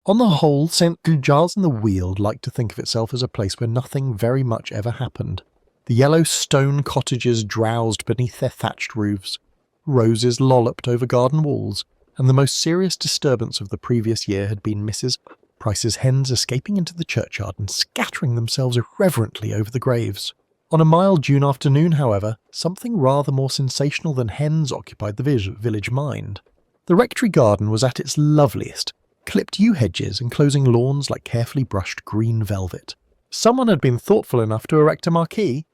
On the whole, St. Giles in the Weald liked to think of itself as a place where nothing very much ever happened. The yellow stone cottages drowsed beneath their thatched roofs, roses lolloped over garden walls, and the most serious disturbance of the previous year had been Mrs. Price's hens escaping into the churchyard and scattering themselves irreverently over the graves. On a mild June afternoon, however, something rather more sensational than hens occupied the village mind. The rectory garden was at its loveliest, clipped yew hedges enclosing lawns like carefully brushed green velvet. Someone had been thoughtful enough to erect a marquee.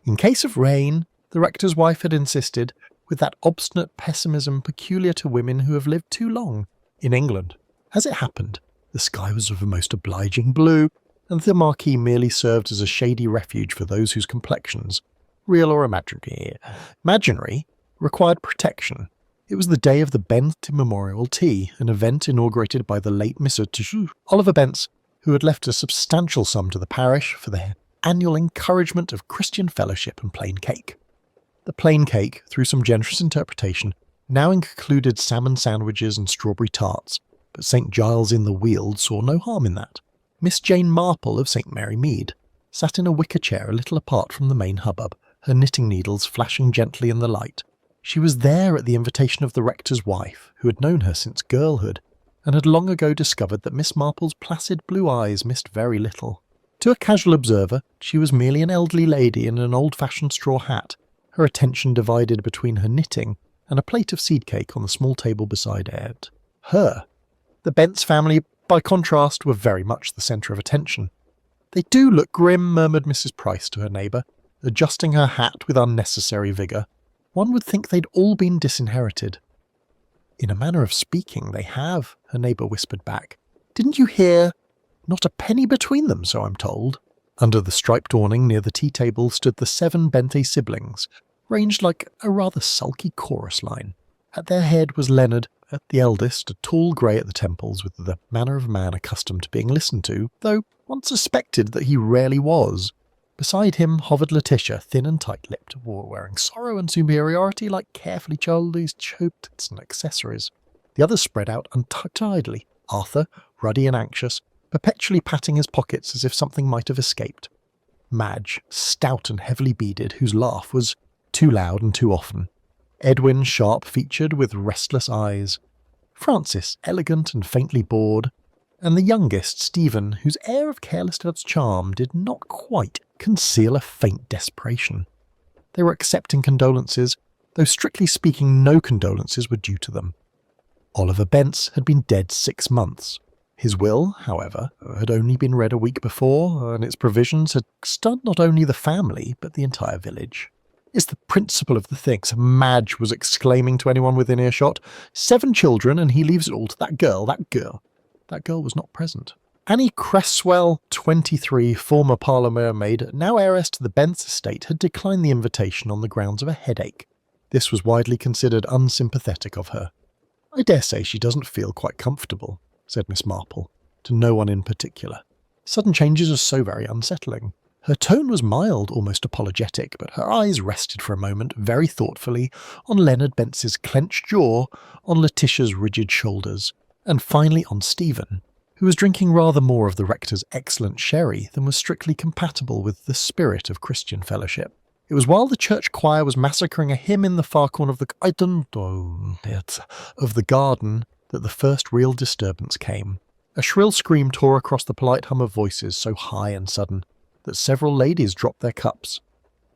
In case of rain, the rector's wife had insisted, with that obstinate pessimism peculiar to women who have lived too long in England. As it happened, the sky was of a most obliging blue, and the marquee merely served as a shady refuge for those whose complexions, real or imaginary, required protection. It was the day of the Bent Memorial Tea, an event inaugurated by the late Mr. Oliver Bents, who had left a substantial sum to the parish for the annual encouragement of Christian fellowship and plain cake. The plain cake, through some generous interpretation, now included salmon sandwiches and strawberry tarts, but St. Giles in the Weald saw no harm in that. Miss Jane Marple of St. Mary Mead sat in a wicker chair a little apart from the main hubbub, her knitting needles flashing gently in the light. She was there at the invitation of the rector's wife, who had known her since girlhood, and had long ago discovered that Miss Marple's placid blue eyes missed very little. To a casual observer, she was merely an elderly lady in an old-fashioned straw hat, her attention divided between her knitting and a plate of seed cake on the small table beside it. Her. The Bents family, by contrast, were very much the centre of attention. "They do look grim," murmured Mrs. Price to her neighbour, adjusting her hat with unnecessary vigour. "One would think they'd all been disinherited." "In a manner of speaking, they have," her neighbour whispered back. "Didn't you hear? Not a penny between them, so I'm told." Under the striped awning near the tea table stood the 7 Bentley siblings, ranged like a rather sulky chorus line. At their head was Leonard, the eldest, a tall grey at the temples with the manner of a man accustomed to being listened to, though one suspected that he rarely was. Beside him hovered Letitia, thin and tight-lipped, wearing sorrow and superiority like carefully chosen chocolates and accessories. The others spread out untidily. Arthur, ruddy and anxious, perpetually patting his pockets as if something might have escaped. Madge, stout and heavily beaded, whose laugh was too loud and too often. Edwin, sharp-featured with restless eyes. Francis, elegant and faintly bored. And the youngest, Stephen, whose air of careless charm did not quite conceal a faint desperation. They were accepting condolences, though strictly speaking no condolences were due to them. Oliver Bents had been dead 6 months. His will, however, had only been read a week before, and its provisions had stunned not only the family, but the entire village. "It's the principle of the things," Madge was exclaiming to anyone within earshot. 7 children, and he leaves it all to that girl. That girl was not present. Annie Cresswell, 23, former parlour maid, now heiress to the Bents estate, had declined the invitation on the grounds of a headache. This was widely considered unsympathetic of her. "I dare say she doesn't feel quite comfortable," said Miss Marple, to no one in particular. Sudden changes are so very unsettling. Her tone was mild, almost apologetic, but her eyes rested for a moment, very thoughtfully, on Leonard Bents's clenched jaw, on Letitia's rigid shoulders, and finally on Stephen, who was drinking rather more of the rector's excellent sherry than was strictly compatible with the spirit of Christian fellowship. It was while the church choir was massacring a hymn in the far corner of the garden that the first real disturbance came. A shrill scream tore across the polite hum of voices so high and sudden that several ladies dropped their cups.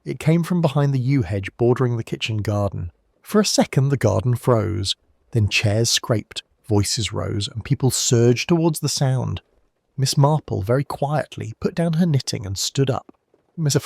It came from behind the yew hedge bordering the kitchen garden. For a second the garden froze, then chairs scraped, voices rose, and people surged towards the sound. Miss Marple very quietly put down her knitting and stood up. Miss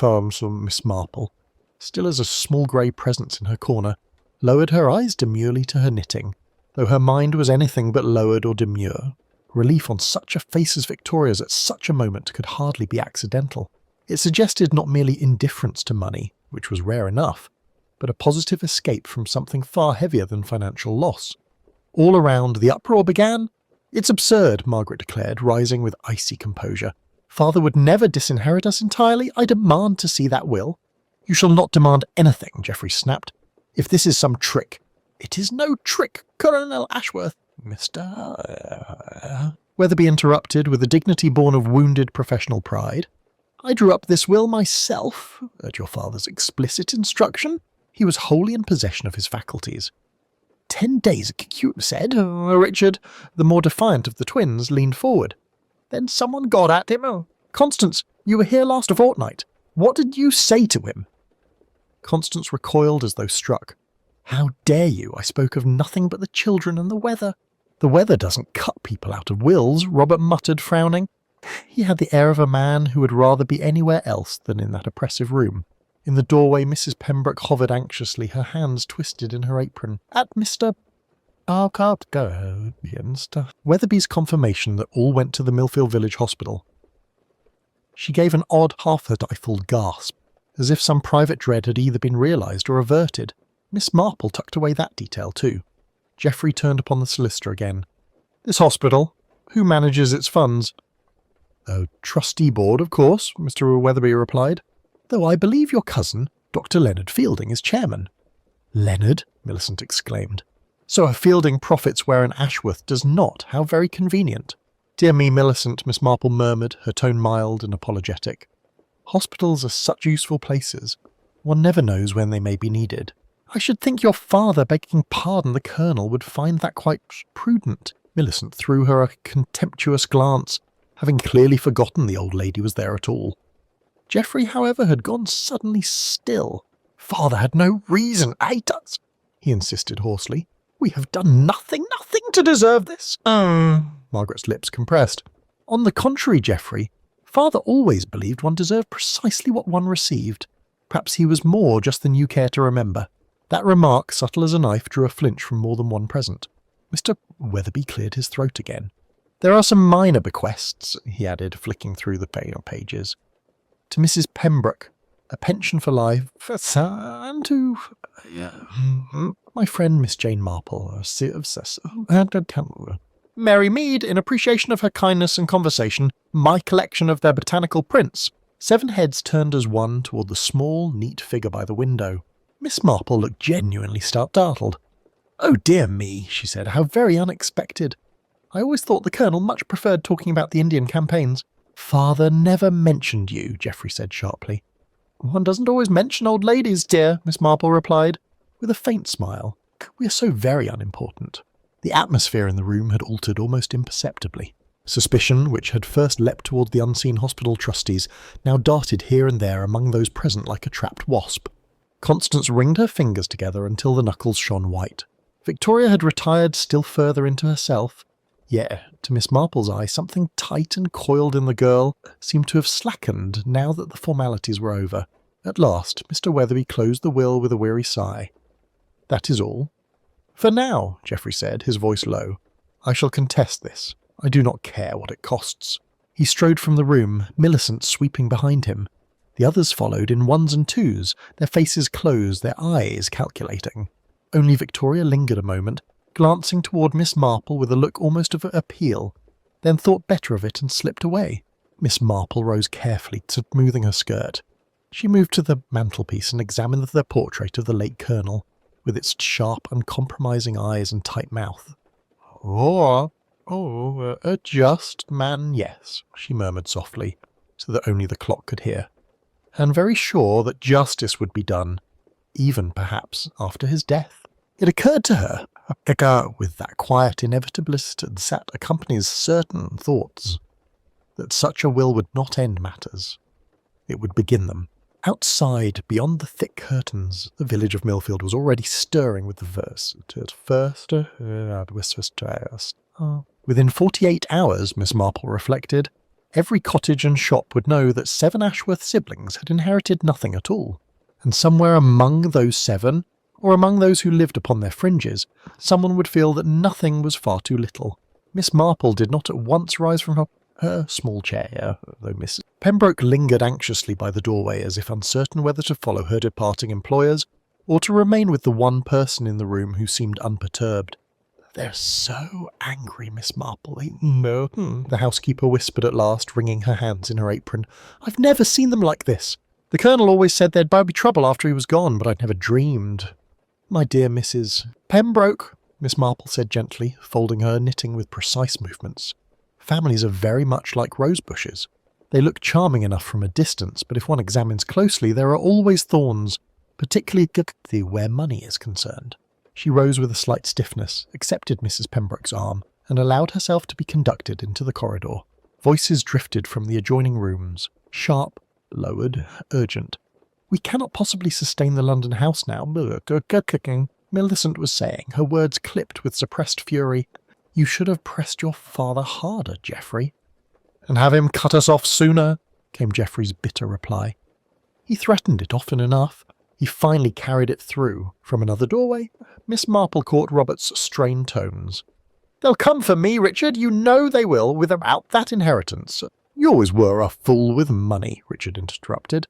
Marple, still as a small grey presence in her corner, lowered her eyes demurely to her knitting, though her mind was anything but lowered or demure. Relief on such a face as Victoria's at such a moment could hardly be accidental. It suggested not merely indifference to money, which was rare enough, but a positive escape from something far heavier than financial loss. All around, the uproar began. "It's absurd," Margaret declared, rising with icy composure. "Father would never disinherit us entirely. I demand to see that will." "You shall not demand anything," Geoffrey snapped. "If this is some trick—" "It is no trick, Colonel Ashworth." "Mr. Weatherby interrupted with a dignity born of wounded professional pride. "I drew up this will myself, at your father's explicit instruction." He was wholly in possession of his faculties. 10 days, you said? Richard, the more defiant of the twins, leaned forward. "Then someone got at him? Constance, you were here last fortnight. What did you say to him?" Constance recoiled as though struck. "How dare you? I spoke of nothing but the children and the weather." "The weather doesn't cut people out of wills," Robert muttered, frowning. He had the air of a man who would rather be anywhere else than in that oppressive room. In the doorway, Mrs. Pembroke hovered anxiously, her hands twisted in her apron. "At Mr. I can't go," Weatherby's confirmation that all went to the Millfield Village Hospital. She gave an odd, half-stifled gasp, as if some private dread had either been realised or averted. Miss Marple tucked away that detail too. Geoffrey turned upon the solicitor again. "This hospital? Who manages its funds?" "Oh, trustee board, of course," Mr. Weatherby replied. "Though I believe your cousin, Dr. Leonard Fielding, is chairman." "Leonard?" Millicent exclaimed. "So a Fielding profits where an Ashworth does not. How very convenient." "Dear me, Millicent," Miss Marple murmured, her tone mild and apologetic. "Hospitals are such useful places. One never knows when they may be needed." "I should think your father, begging pardon, the Colonel, would find that quite prudent." Millicent threw her a contemptuous glance, having clearly forgotten the old lady was there at all. Geoffrey, however, had gone suddenly still. "Father had no reason, does?" he insisted hoarsely. "We have done nothing to deserve this." Margaret's lips compressed. "On the contrary, Geoffrey, Father always believed one deserved precisely what one received. Perhaps he was more just than you care to remember." That remark, subtle as a knife, drew a flinch from more than one present. Mr. Weatherby cleared his throat again. "There are some minor bequests," he added, flicking through the pages. "To Mrs. Pembroke, a pension for life, and to my friend Miss Jane Marple, Mary Mead, in appreciation of her kindness and conversation, my collection of their botanical prints." 7 heads turned as one toward the small, neat figure by the window. Miss Marple looked genuinely startled. "Oh dear me," she said, "how very unexpected. I always thought the Colonel much preferred talking about the Indian campaigns." "Father never mentioned you," Geoffrey said sharply. "One doesn't always mention old ladies, dear," Miss Marple replied, with a faint smile. "We are so very unimportant." The atmosphere in the room had altered almost imperceptibly. Suspicion, which had first leapt toward the unseen hospital trustees, now darted here and there among those present like a trapped wasp. Constance ringed her fingers together until the knuckles shone white. Victoria had retired still further into herself. Yet, to Miss Marple's eye, something tight and coiled in the girl seemed to have slackened now that the formalities were over. At last, Mr. Weatherby closed the will with a weary sigh. "That is all." "For now," Geoffrey said, his voice low. "I shall contest this. I do not care what it costs." He strode from the room, Millicent sweeping behind him. The others followed in ones and twos, their faces closed, their eyes calculating. Only Victoria lingered a moment, glancing toward Miss Marple with a look almost of appeal, then thought better of it and slipped away. Miss Marple rose carefully, smoothing her skirt. She moved to the mantelpiece and examined the portrait of the late Colonel, with its sharp, uncompromising eyes and tight mouth. A just man, yes," she murmured softly, so that only the clock could hear. "And very sure that justice would be done, even, perhaps, after his death." It occurred to her, with that quiet inevitability that accompanies certain thoughts, that such a will would not end matters. It would begin them. Outside, beyond the thick curtains, the village of Millfield was already stirring with the verse. Within 48 hours, Miss Marple reflected, every cottage and shop would know that 7 Ashworth siblings had inherited nothing at all. And somewhere among those 7, or among those who lived upon their fringes, someone would feel that nothing was far too little. Miss Marple did not at once rise from her small chair, though Miss Pembroke lingered anxiously by the doorway as if uncertain whether to follow her departing employers or to remain with the one person in the room who seemed unperturbed. "They're so angry, Miss Marple, the housekeeper whispered at last, wringing her hands in her apron. "I've never seen them like this. The Colonel always said there'd be trouble after he was gone, but I'd never dreamed." "My dear Mrs. Pembroke," Miss Marple said gently, folding her knitting with precise movements. Families are very much like rose bushes. They look charming enough from a distance, but if one examines closely, there are always thorns, particularly where money is concerned. She rose with a slight stiffness, accepted Mrs. Pembroke's arm, and allowed herself to be conducted into the corridor. Voices drifted from the adjoining rooms, sharp, lowered, urgent. "We cannot possibly sustain the London house now," Millicent was saying, her words clipped with suppressed fury. "You should have pressed your father harder, Geoffrey." "And have him cut us off sooner," came Geoffrey's bitter reply. "He threatened it often enough. He finally carried it through." From another doorway, Miss Marple caught Robert's strained tones. "They'll come for me, Richard, you know they will, without that inheritance." "You always were a fool with money," Richard interrupted.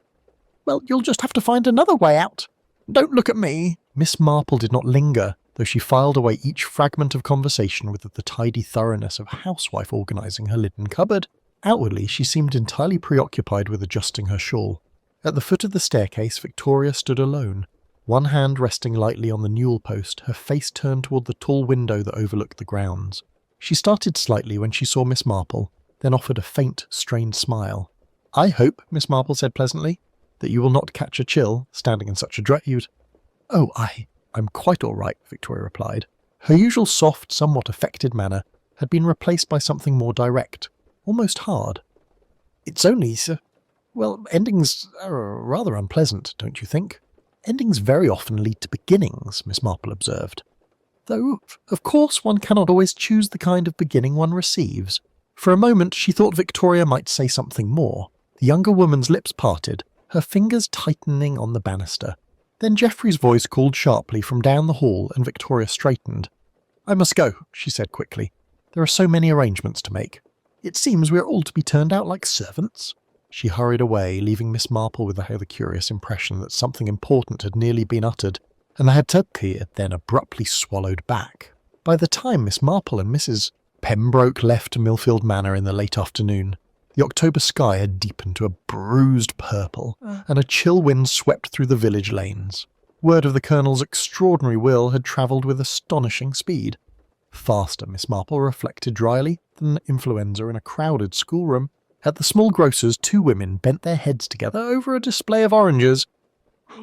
"Well, you'll just have to find another way out. Don't look at me." Miss Marple did not linger, though she filed away each fragment of conversation with the tidy thoroughness of a housewife organising her linen cupboard. Outwardly, she seemed entirely preoccupied with adjusting her shawl. At the foot of the staircase, Victoria stood alone, one hand resting lightly on the newel post, her face turned toward the tall window that overlooked the grounds. She started slightly when she saw Miss Marple, then offered a faint, strained smile. "I hope," Miss Marple said pleasantly, "that you will not catch a chill, standing in such a dress. "Oh, I'm quite all right," Victoria replied. Her usual soft, somewhat affected manner had been replaced by something more direct, almost hard. "It's only, well, endings are rather unpleasant, don't you think?" "Endings very often lead to beginnings," Miss Marple observed. "Though, of course, one cannot always choose the kind of beginning one receives." For a moment she thought Victoria might say something more. The younger woman's lips parted, her fingers tightening on the banister. Then Geoffrey's voice called sharply from down the hall, and Victoria straightened. "I must go," she said quickly. "There are so many arrangements to make. It seems we are all to be turned out like servants." She hurried away, leaving Miss Marple with the curious impression that something important had nearly been uttered, and had then abruptly swallowed back. By the time Miss Marple and Mrs. Pembroke left Millfield Manor in the late afternoon, the October sky had deepened to a bruised purple, and a chill wind swept through the village lanes. Word of the Colonel's extraordinary will had travelled with astonishing speed. Faster, Miss Marple reflected dryly, than influenza in a crowded schoolroom. At the small grocer's, two women bent their heads together over a display of oranges.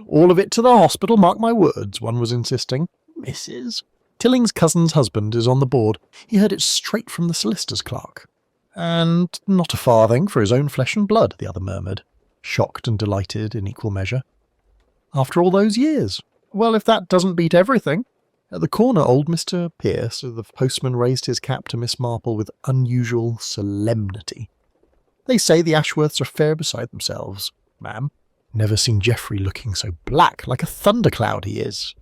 "All of it to the hospital, mark my words," one was insisting. "Mrs. Tilling's cousin's husband is on the board. He heard it straight from the solicitor's clerk." "And not a farthing for his own flesh and blood," the other murmured, shocked and delighted in equal measure. "After all those years. Well, if that doesn't beat everything." At the corner, old Mr. Pierce, the postman, raised his cap to Miss Marple with unusual solemnity. "They say the Ashworths are fair beside themselves, ma'am. Never seen Geoffrey looking so black, like a thundercloud he is."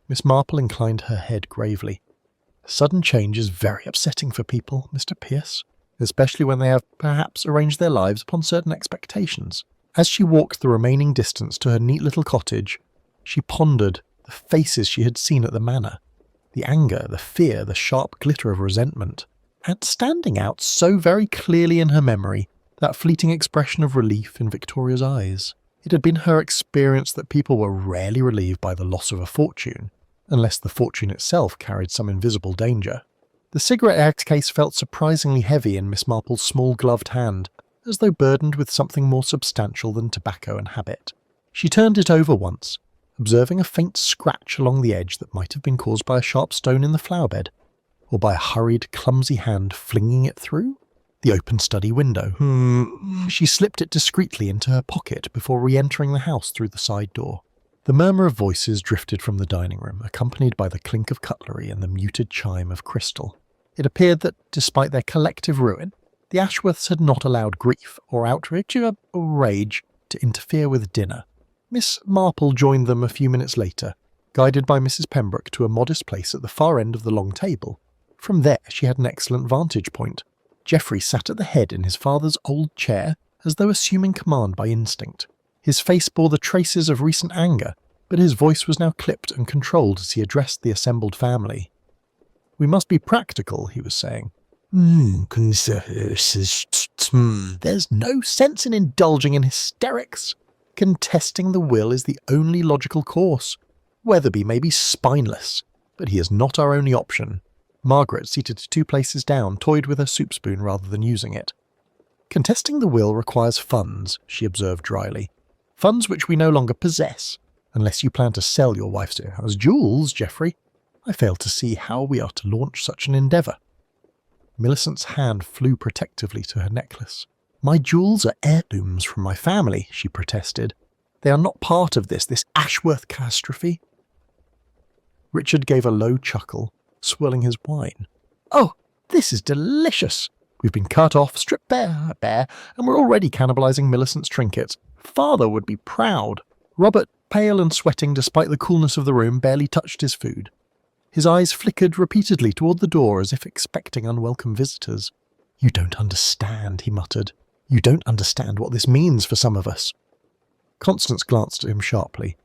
Miss Marple inclined her head gravely. "Sudden change is very upsetting for people, Mr. Pierce, especially when they have perhaps arranged their lives upon certain expectations." As she walked the remaining distance to her neat little cottage, she pondered the faces she had seen at the manor, the anger, the fear, the sharp glitter of resentment, and standing out so very clearly in her memory, that fleeting expression of relief in Victoria's eyes. It had been her experience that people were rarely relieved by the loss of a fortune, unless the fortune itself carried some invisible danger. The cigarette case felt surprisingly heavy in Miss Marple's small gloved hand, as though burdened with something more substantial than tobacco and habit. She turned it over once, observing a faint scratch along the edge that might have been caused by a sharp stone in the flower bed, or by a hurried, clumsy hand flinging it through the open study window. She slipped it discreetly into her pocket before re-entering the house through the side door. The murmur of voices drifted from the dining room, accompanied by the clink of cutlery and the muted chime of crystal. It appeared that, despite their collective ruin, the Ashworths had not allowed grief or outrage or rage to interfere with dinner. Miss Marple joined them a few minutes later, guided by Mrs. Pembroke to a modest place at the far end of the long table. From there she had an excellent vantage point. Geoffrey sat at the head in his father's old chair, as though assuming command by instinct. His face bore the traces of recent anger, but his voice was now clipped and controlled as he addressed the assembled family. "We must be practical," he was saying. "There's no sense in indulging in hysterics. Contesting the will is the only logical course. Weatherby may be spineless, but he is not our only option. Margaret, seated 2 places down, toyed with her soup spoon rather than using it. "Contesting the will requires funds," she observed dryly. "Funds which we no longer possess, unless you plan to sell your wife's jewels, Geoffrey. I fail to see how we are to launch such an endeavour." Millicent's hand flew protectively to her necklace. "My jewels are heirlooms from my family," she protested. "They are not part of this Ashworth catastrophe." Richard gave a low chuckle, swirling his wine. "Oh, this is delicious! We've been cut off, stripped bare, and we're already cannibalising Millicent's trinkets. Father would be proud." Robert, pale and sweating despite the coolness of the room, barely touched his food. His eyes flickered repeatedly toward the door as if expecting unwelcome visitors. "You don't understand," he muttered. "You don't understand what this means for some of us." Constance glanced at him sharply.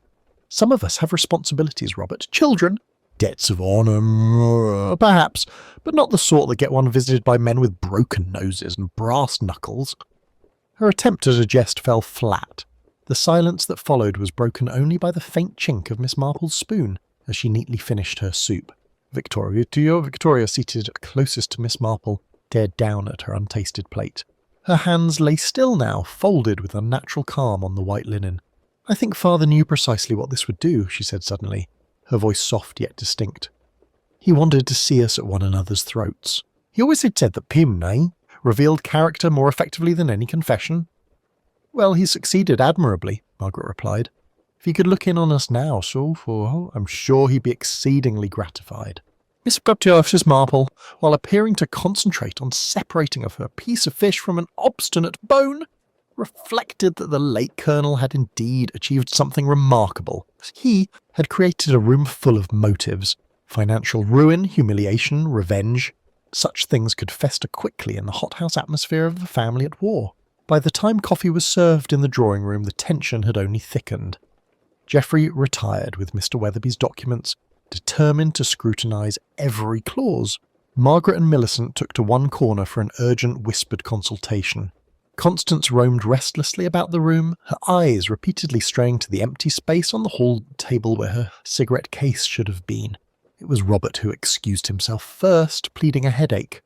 "Some of us have responsibilities, Robert. Children. Debts of honour, perhaps, but not the sort that get one visited by men with broken noses and brass knuckles." Her attempt at a jest fell flat. The silence that followed was broken only by the faint chink of Miss Marple's spoon as she neatly finished her soup. Victoria, seated closest to Miss Marple, stared down at her untasted plate. Her hands lay still now, folded with unnatural calm on the white linen. "I think Father knew precisely what this would do," she said suddenly, her voice soft yet distinct. "He wanted to see us at one another's throats. He always had said that Pym, revealed character more effectively than any confession." "Well, he succeeded admirably," Margaret replied. "If he could look in on us now, I'm sure he'd be exceedingly gratified." Miss Marple, while appearing to concentrate on separating of her piece of fish from an obstinate bone, reflected that the late Colonel had indeed achieved something remarkable. He had created a room full of motives: financial ruin, humiliation, revenge. Such things could fester quickly in the hothouse atmosphere of a family at war. By the time coffee was served in the drawing room, the tension had only thickened. Geoffrey retired with Mr. Weatherby's documents, determined to scrutinise every clause. Margaret and Millicent took to one corner for an urgent whispered consultation. Constance roamed restlessly about the room, her eyes repeatedly straying to the empty space on the hall table where her cigarette case should have been. It was Robert who excused himself first, pleading a headache.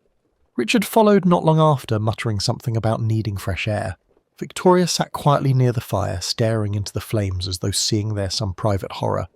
Richard followed not long after, muttering something about needing fresh air. Victoria sat quietly near the fire, staring into the flames as though seeing there some private horror.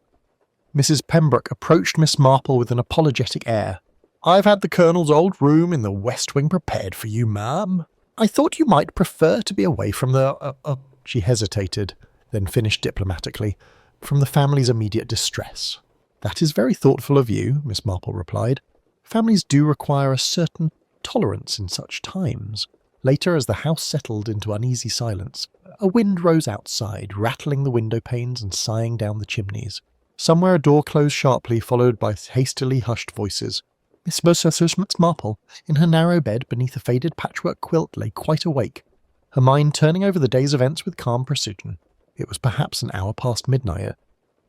Mrs. Pembroke approached Miss Marple with an apologetic air. "I've had the Colonel's old room in the West Wing prepared for you, ma'am. I thought you might prefer to be away from the She hesitated, then finished diplomatically, "from the family's immediate distress." "That is very thoughtful of you," Miss Marple replied. "Families do require a certain tolerance in such times." Later, as the house settled into uneasy silence, a wind rose outside, rattling the window panes and sighing down the chimneys. Somewhere a door closed sharply, followed by hastily hushed voices. Miss Marple, in her narrow bed beneath a faded patchwork quilt, lay quite awake, her mind turning over the day's events with calm precision. It was perhaps an hour past midnight,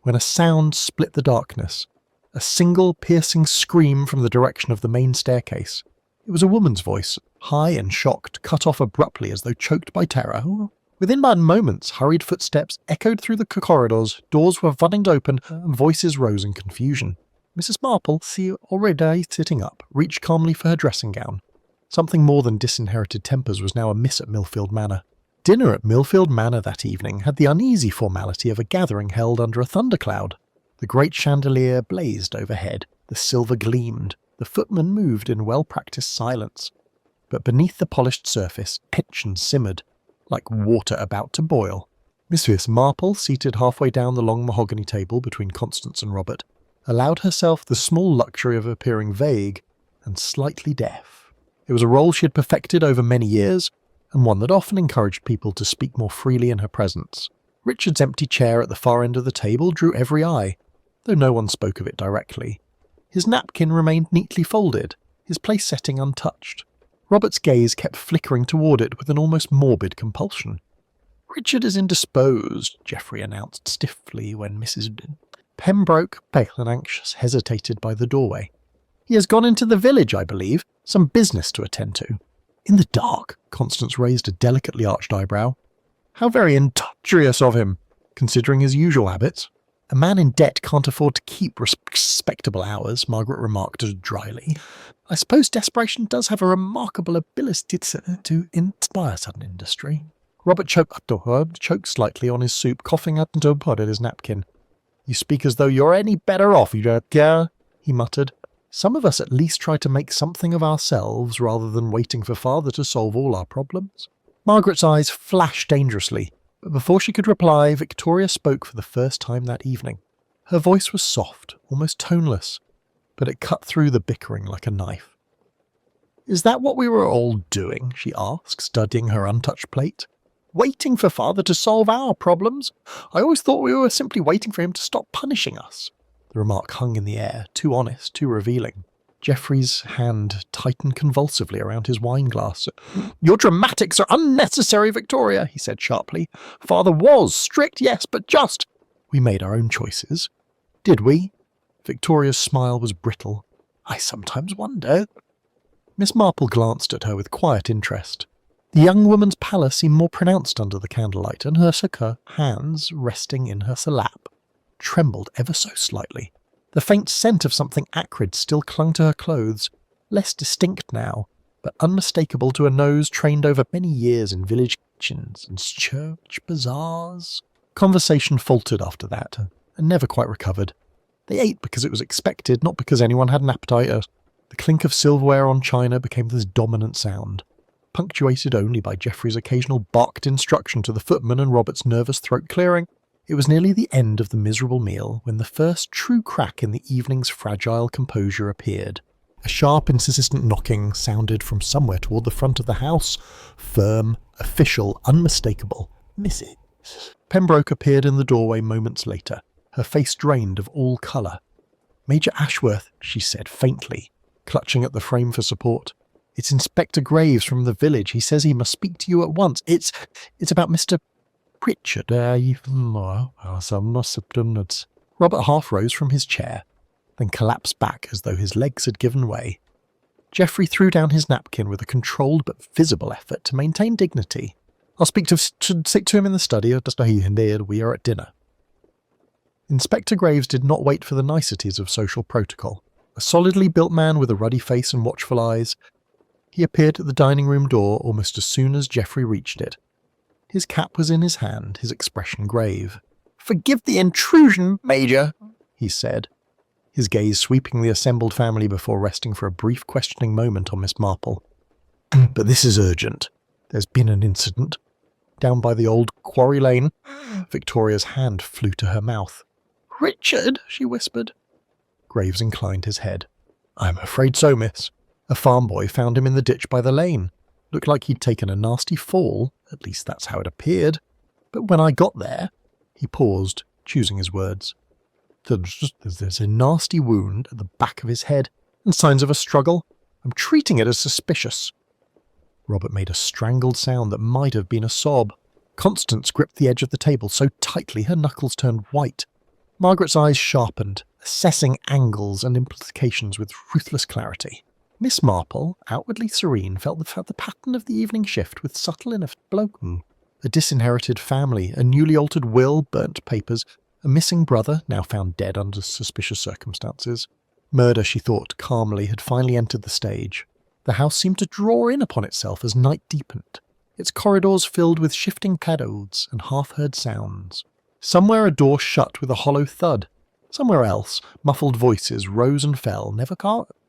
when a sound split the darkness, a single piercing scream from the direction of the main staircase. It was a woman's voice, high and shocked, cut off abruptly as though choked by terror. Within but moments, hurried footsteps echoed through the corridors, doors were budding open, and voices rose in confusion. Mrs. Marple, already sitting up, reached calmly for her dressing gown. Something more than disinherited tempers was now amiss at Millfield Manor. Dinner at Millfield Manor that evening had the uneasy formality of a gathering held under a thundercloud. The great chandelier blazed overhead, the silver gleamed, the footman moved in well-practised silence. But beneath the polished surface, tension simmered, like water about to boil. Miss Marple, seated halfway down the long mahogany table between Constance and Robert, allowed herself the small luxury of appearing vague and slightly deaf. It was a role she had perfected over many years, and one that often encouraged people to speak more freely in her presence. Richard's empty chair at the far end of the table drew every eye, though no one spoke of it directly. His napkin remained neatly folded, his place setting untouched. Robert's gaze kept flickering toward it with an almost morbid compulsion. "Richard is indisposed," Geoffrey announced stiffly when Mrs. Pembroke, pale and anxious, hesitated by the doorway. "He has gone into the village, I believe, some business to attend to." "In the dark?" Constance raised a delicately arched eyebrow. "How very industrious of him, considering his usual habits." A man in debt can't afford to keep respectable hours, Margaret remarked dryly. I suppose desperation does have a remarkable ability to inspire sudden industry. Robert choked slightly on his soup, coughing out into a pod at his napkin. You speak as though you're any better off, you don't care, he muttered. Some of us at least try to make something of ourselves rather than waiting for father to solve all our problems. Margaret's eyes flashed dangerously, but before she could reply, Victoria spoke for the first time that evening. Her voice was soft, almost toneless, but it cut through the bickering like a knife. Is that what we were all doing? She asked, studying her untouched plate. Waiting for father to solve our problems? I always thought we were simply waiting for him to stop punishing us. The remark hung in the air, too honest, too revealing. Geoffrey's hand tightened convulsively around his wine glass. Your dramatics are unnecessary, Victoria, he said sharply. Father was strict, yes, but just. We made our own choices. Did we? Victoria's smile was brittle. I sometimes wonder. Miss Marple glanced at her with quiet interest. The young woman's pallor seemed more pronounced under the candlelight, and her hands, resting in her lap, trembled ever so slightly. The faint scent of something acrid still clung to her clothes, less distinct now, but unmistakable to a nose trained over many years in village kitchens and church bazaars. Conversation faltered after that, and never quite recovered. They ate because it was expected, not because anyone had an appetite. The clink of silverware on china became this dominant sound, punctuated only by Geoffrey's occasional barked instruction to the footman and Robert's nervous throat clearing. It was nearly the end of the miserable meal when the first true crack in the evening's fragile composure appeared. A sharp, insistent knocking sounded from somewhere toward the front of the house, firm, official, unmistakable. Mrs. Pembroke appeared in the doorway moments later, her face drained of all colour. Major Ashworth, she said faintly, clutching at the frame for support. It's Inspector Graves from the village. He says he must speak to you at once. It's about Mr. Richard. Robert half rose from his chair, then collapsed back as though his legs had given way. Geoffrey threw down his napkin with a controlled but visible effort to maintain dignity. I'll speak to him in the study, or just we are at dinner. Inspector Graves did not wait for the niceties of social protocol. A solidly built man with a ruddy face and watchful eyes, he appeared at the dining-room door almost as soon as Geoffrey reached it. His cap was in his hand, his expression grave. "Forgive the intrusion, Major," he said, his gaze sweeping the assembled family before resting for a brief questioning moment on Miss Marple. "But this is urgent. There's been an incident. Down by the old quarry lane." Victoria's hand flew to her mouth. "Richard?" she whispered. Graves inclined his head. "I'm afraid so, miss. A farm boy found him in the ditch by the lane. Looked like he'd taken a nasty fall, at least that's how it appeared. But when I got there..." He paused, choosing his words. "There's a nasty wound at the back of his head, and signs of a struggle. I'm treating it as suspicious." Robert made a strangled sound that might have been a sob. Constance gripped the edge of the table so tightly her knuckles turned white. Margaret's eyes sharpened, assessing angles and implications with ruthless clarity. Miss Marple, outwardly serene, felt the pattern of the evening shift with subtle bloken. A disinherited family, a newly altered will, burnt papers, a missing brother, now found dead under suspicious circumstances. Murder, she thought calmly, had finally entered the stage. The house seemed to draw in upon itself as night deepened, its corridors filled with shifting shadows and half-heard sounds. Somewhere a door shut with a hollow thud. Somewhere else, muffled voices rose and fell, never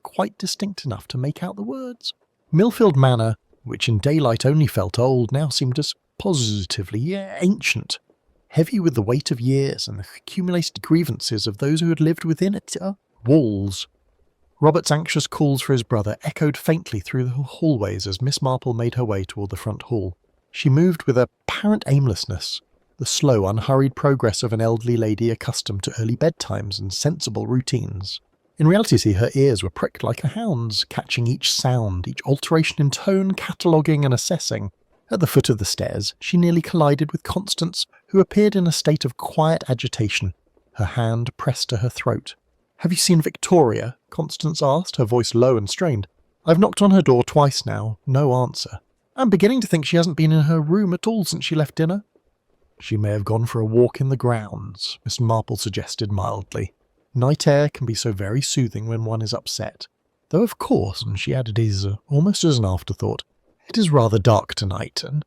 quite distinct enough to make out the words. Millfield Manor, which in daylight only felt old, now seemed as positively ancient, heavy with the weight of years and the accumulated grievances of those who had lived within its walls. Robert's anxious calls for his brother echoed faintly through the hallways as Miss Marple made her way toward the front hall. She moved with apparent aimlessness, the slow, unhurried progress of an elderly lady accustomed to early bedtimes and sensible routines. In reality, her ears were pricked like a hound's, catching each sound, each alteration in tone, cataloguing and assessing. At the foot of the stairs, she nearly collided with Constance, who appeared in a state of quiet agitation, her hand pressed to her throat. "Have you seen Victoria?" Constance asked, her voice low and strained. "I've knocked on her door twice now, no answer. I'm beginning to think she hasn't been in her room at all since she left dinner." She may have gone for a walk in the grounds, Miss Marple suggested mildly. Night air can be so very soothing when one is upset. Though of course, and she added almost as an afterthought, it is rather dark tonight, and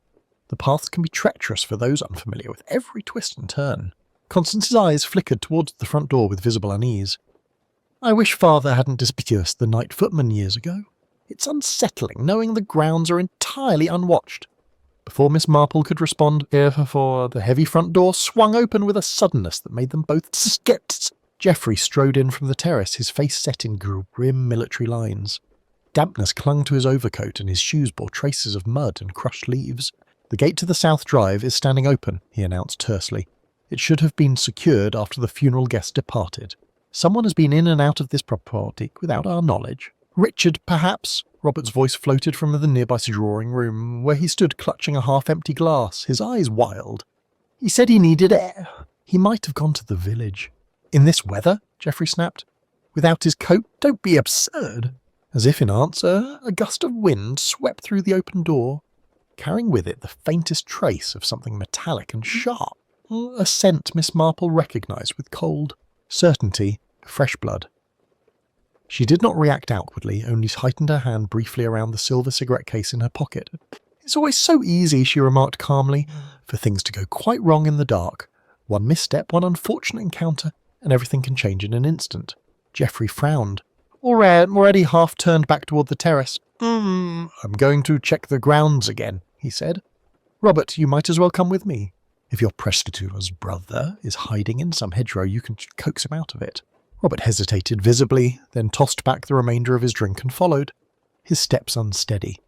the paths can be treacherous for those unfamiliar with every twist and turn. Constance's eyes flickered towards the front door with visible unease. I wish Father hadn't dismissed the night footman years ago. It's unsettling knowing the grounds are entirely unwatched. Before Miss Marple could respond, the heavy front door swung open with a suddenness that made them both skits. Geoffrey strode in from the terrace, his face set in grim military lines. Dampness clung to his overcoat and his shoes bore traces of mud and crushed leaves. The gate to the south drive is standing open, he announced tersely. It should have been secured after the funeral guests departed. Someone has been in and out of this property without our knowledge. Richard, perhaps? Robert's voice floated from the nearby drawing room, where he stood clutching a half-empty glass, his eyes wild. He said he needed air. He might have gone to the village. In this weather? Geoffrey snapped. Without his coat? Don't be absurd. As if in answer, a gust of wind swept through the open door, carrying with it the faintest trace of something metallic and sharp. A scent Miss Marple recognised with cold certainty, fresh blood. She did not react outwardly, only tightened her hand briefly around the silver cigarette case in her pocket. It's always so easy, she remarked calmly, for things to go quite wrong in the dark. One misstep, one unfortunate encounter, and everything can change in an instant. Geoffrey frowned, already half turned back toward the terrace. I'm going to check the grounds again, he said. Robert, you might as well come with me. If your prestigious brother is hiding in some hedgerow, you can coax him out of it. Robert hesitated visibly, then tossed back the remainder of his drink and followed, his steps unsteady.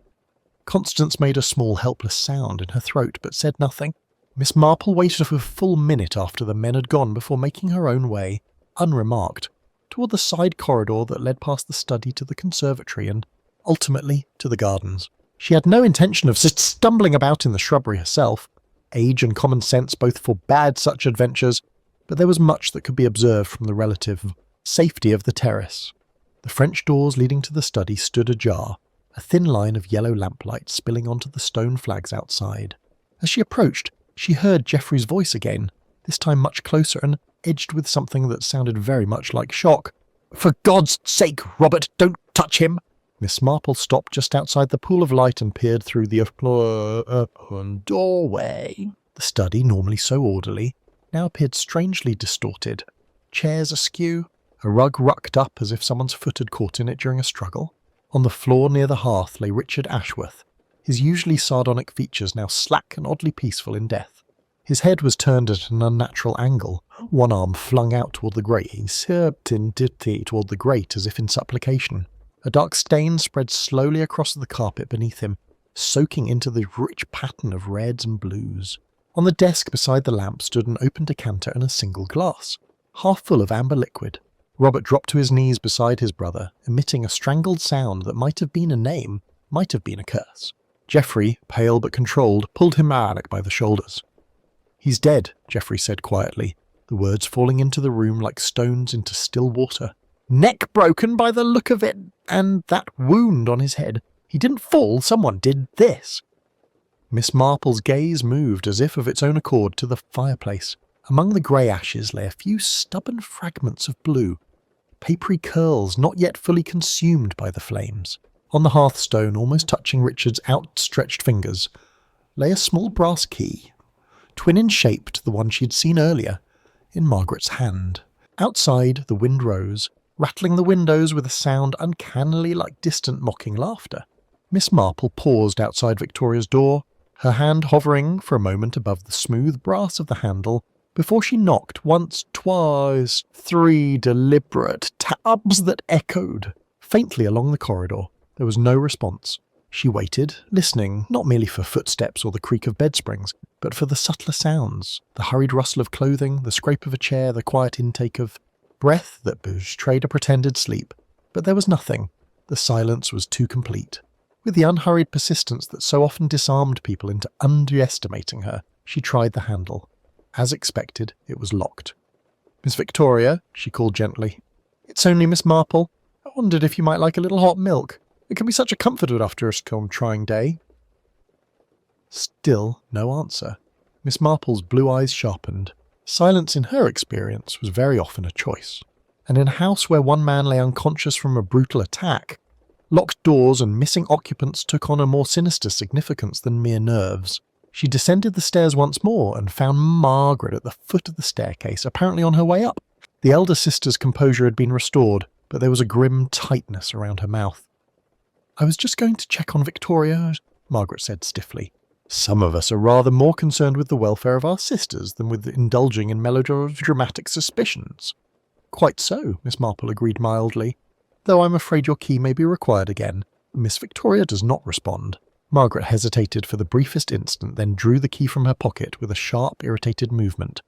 Constance made a small helpless sound in her throat, but said nothing. Miss Marple waited for a full minute after the men had gone before making her own way, unremarked, toward the side corridor that led past the study to the conservatory and, ultimately, to the gardens. She had no intention of stumbling about in the shrubbery herself. Age and common sense both forbade such adventures, but there was much that could be observed from the relative safety of the terrace. The French doors leading to the study stood ajar, a thin line of yellow lamplight spilling onto the stone flags outside. As she approached, she heard Geoffrey's voice again, this time much closer and edged with something that sounded very much like shock. For God's sake, Robert, don't touch him! Miss Marple stopped just outside the pool of light and peered through the doorway. The study, normally so orderly, now appeared strangely distorted. Chairs askew, a rug rucked up as if someone's foot had caught in it during a struggle. On the floor near the hearth lay Richard Ashworth, his usually sardonic features now slack and oddly peaceful in death. His head was turned at an unnatural angle, one arm flung out toward the grate, toward the grate as if in supplication. A dark stain spread slowly across the carpet beneath him, soaking into the rich pattern of reds and blues. On the desk beside the lamp stood an open decanter and a single glass, half full of amber liquid. Robert dropped to his knees beside his brother, emitting a strangled sound that might have been a name, might have been a curse. Geoffrey, pale but controlled, pulled him back by the shoulders. He's dead, Geoffrey said quietly, the words falling into the room like stones into still water. Neck broken by the look of it, and that wound on his head. He didn't fall, someone did this. Miss Marple's gaze moved as if of its own accord to the fireplace. Among the grey ashes lay a few stubborn fragments of blue, papery curls not yet fully consumed by the flames. On the hearthstone, almost touching Richard's outstretched fingers, lay a small brass key, twin in shape to the one she had seen earlier, in Margaret's hand. Outside, the wind rose, rattling the windows with a sound uncannily like distant mocking laughter. Miss Marple paused outside Victoria's door, her hand hovering for a moment above the smooth brass of the handle, before she knocked once, twice, 3 deliberate taps that echoed faintly along the corridor. There was no response. She waited, listening, not merely for footsteps or the creak of bed springs, but for the subtler sounds, the hurried rustle of clothing, the scrape of a chair, the quiet intake of breath that betrayed a pretended sleep. But there was nothing. The silence was too complete. With the unhurried persistence that so often disarmed people into underestimating her, she tried the handle. As expected, it was locked. Miss Victoria, she called gently. It's only Miss Marple. I wondered if you might like a little hot milk. It can be such a comfort after a trying day. Still no answer. Miss Marple's blue eyes sharpened. Silence in her experience was very often a choice. And in a house where one man lay unconscious from a brutal attack, locked doors and missing occupants took on a more sinister significance than mere nerves. She descended the stairs once more and found Margaret at the foot of the staircase, apparently on her way up. The elder sister's composure had been restored, but there was a grim tightness around her mouth. "I was just going to check on Victoria," Margaret said stiffly. "Some of us are rather more concerned with the welfare of our sisters than with indulging in melodramatic suspicions." "Quite so," Miss Marple agreed mildly, "though I'm afraid your key may be required again. Miss Victoria does not respond." Margaret hesitated for the briefest instant, then drew the key from her pocket with a sharp, irritated movement.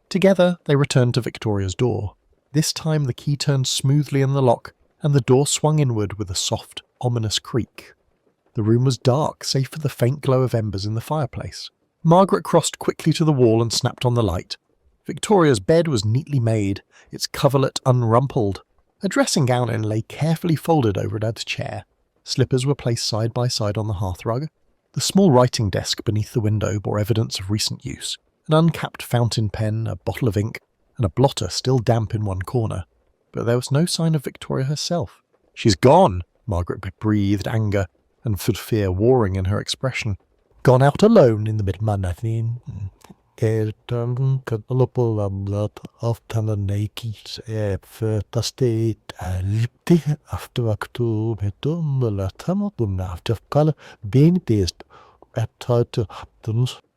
Together they returned to Victoria's door. This time the key turned smoothly in the lock, and the door swung inward with a soft, ominous creak. The room was dark, save for the faint glow of embers in the fireplace. Margaret crossed quickly to the wall and snapped on the light. Victoria's bed was neatly made, its coverlet unrumpled. A dressing gown lay carefully folded over Dad's chair. Slippers were placed side by side on the hearthrug. The small writing desk beneath the window bore evidence of recent use. An uncapped fountain pen, a bottle of ink, and a blotter still damp in one corner. But there was no sign of Victoria herself. "She's gone!" Margaret breathed anger and fear warring in her expression. "Gone out alone in the middle of nothing.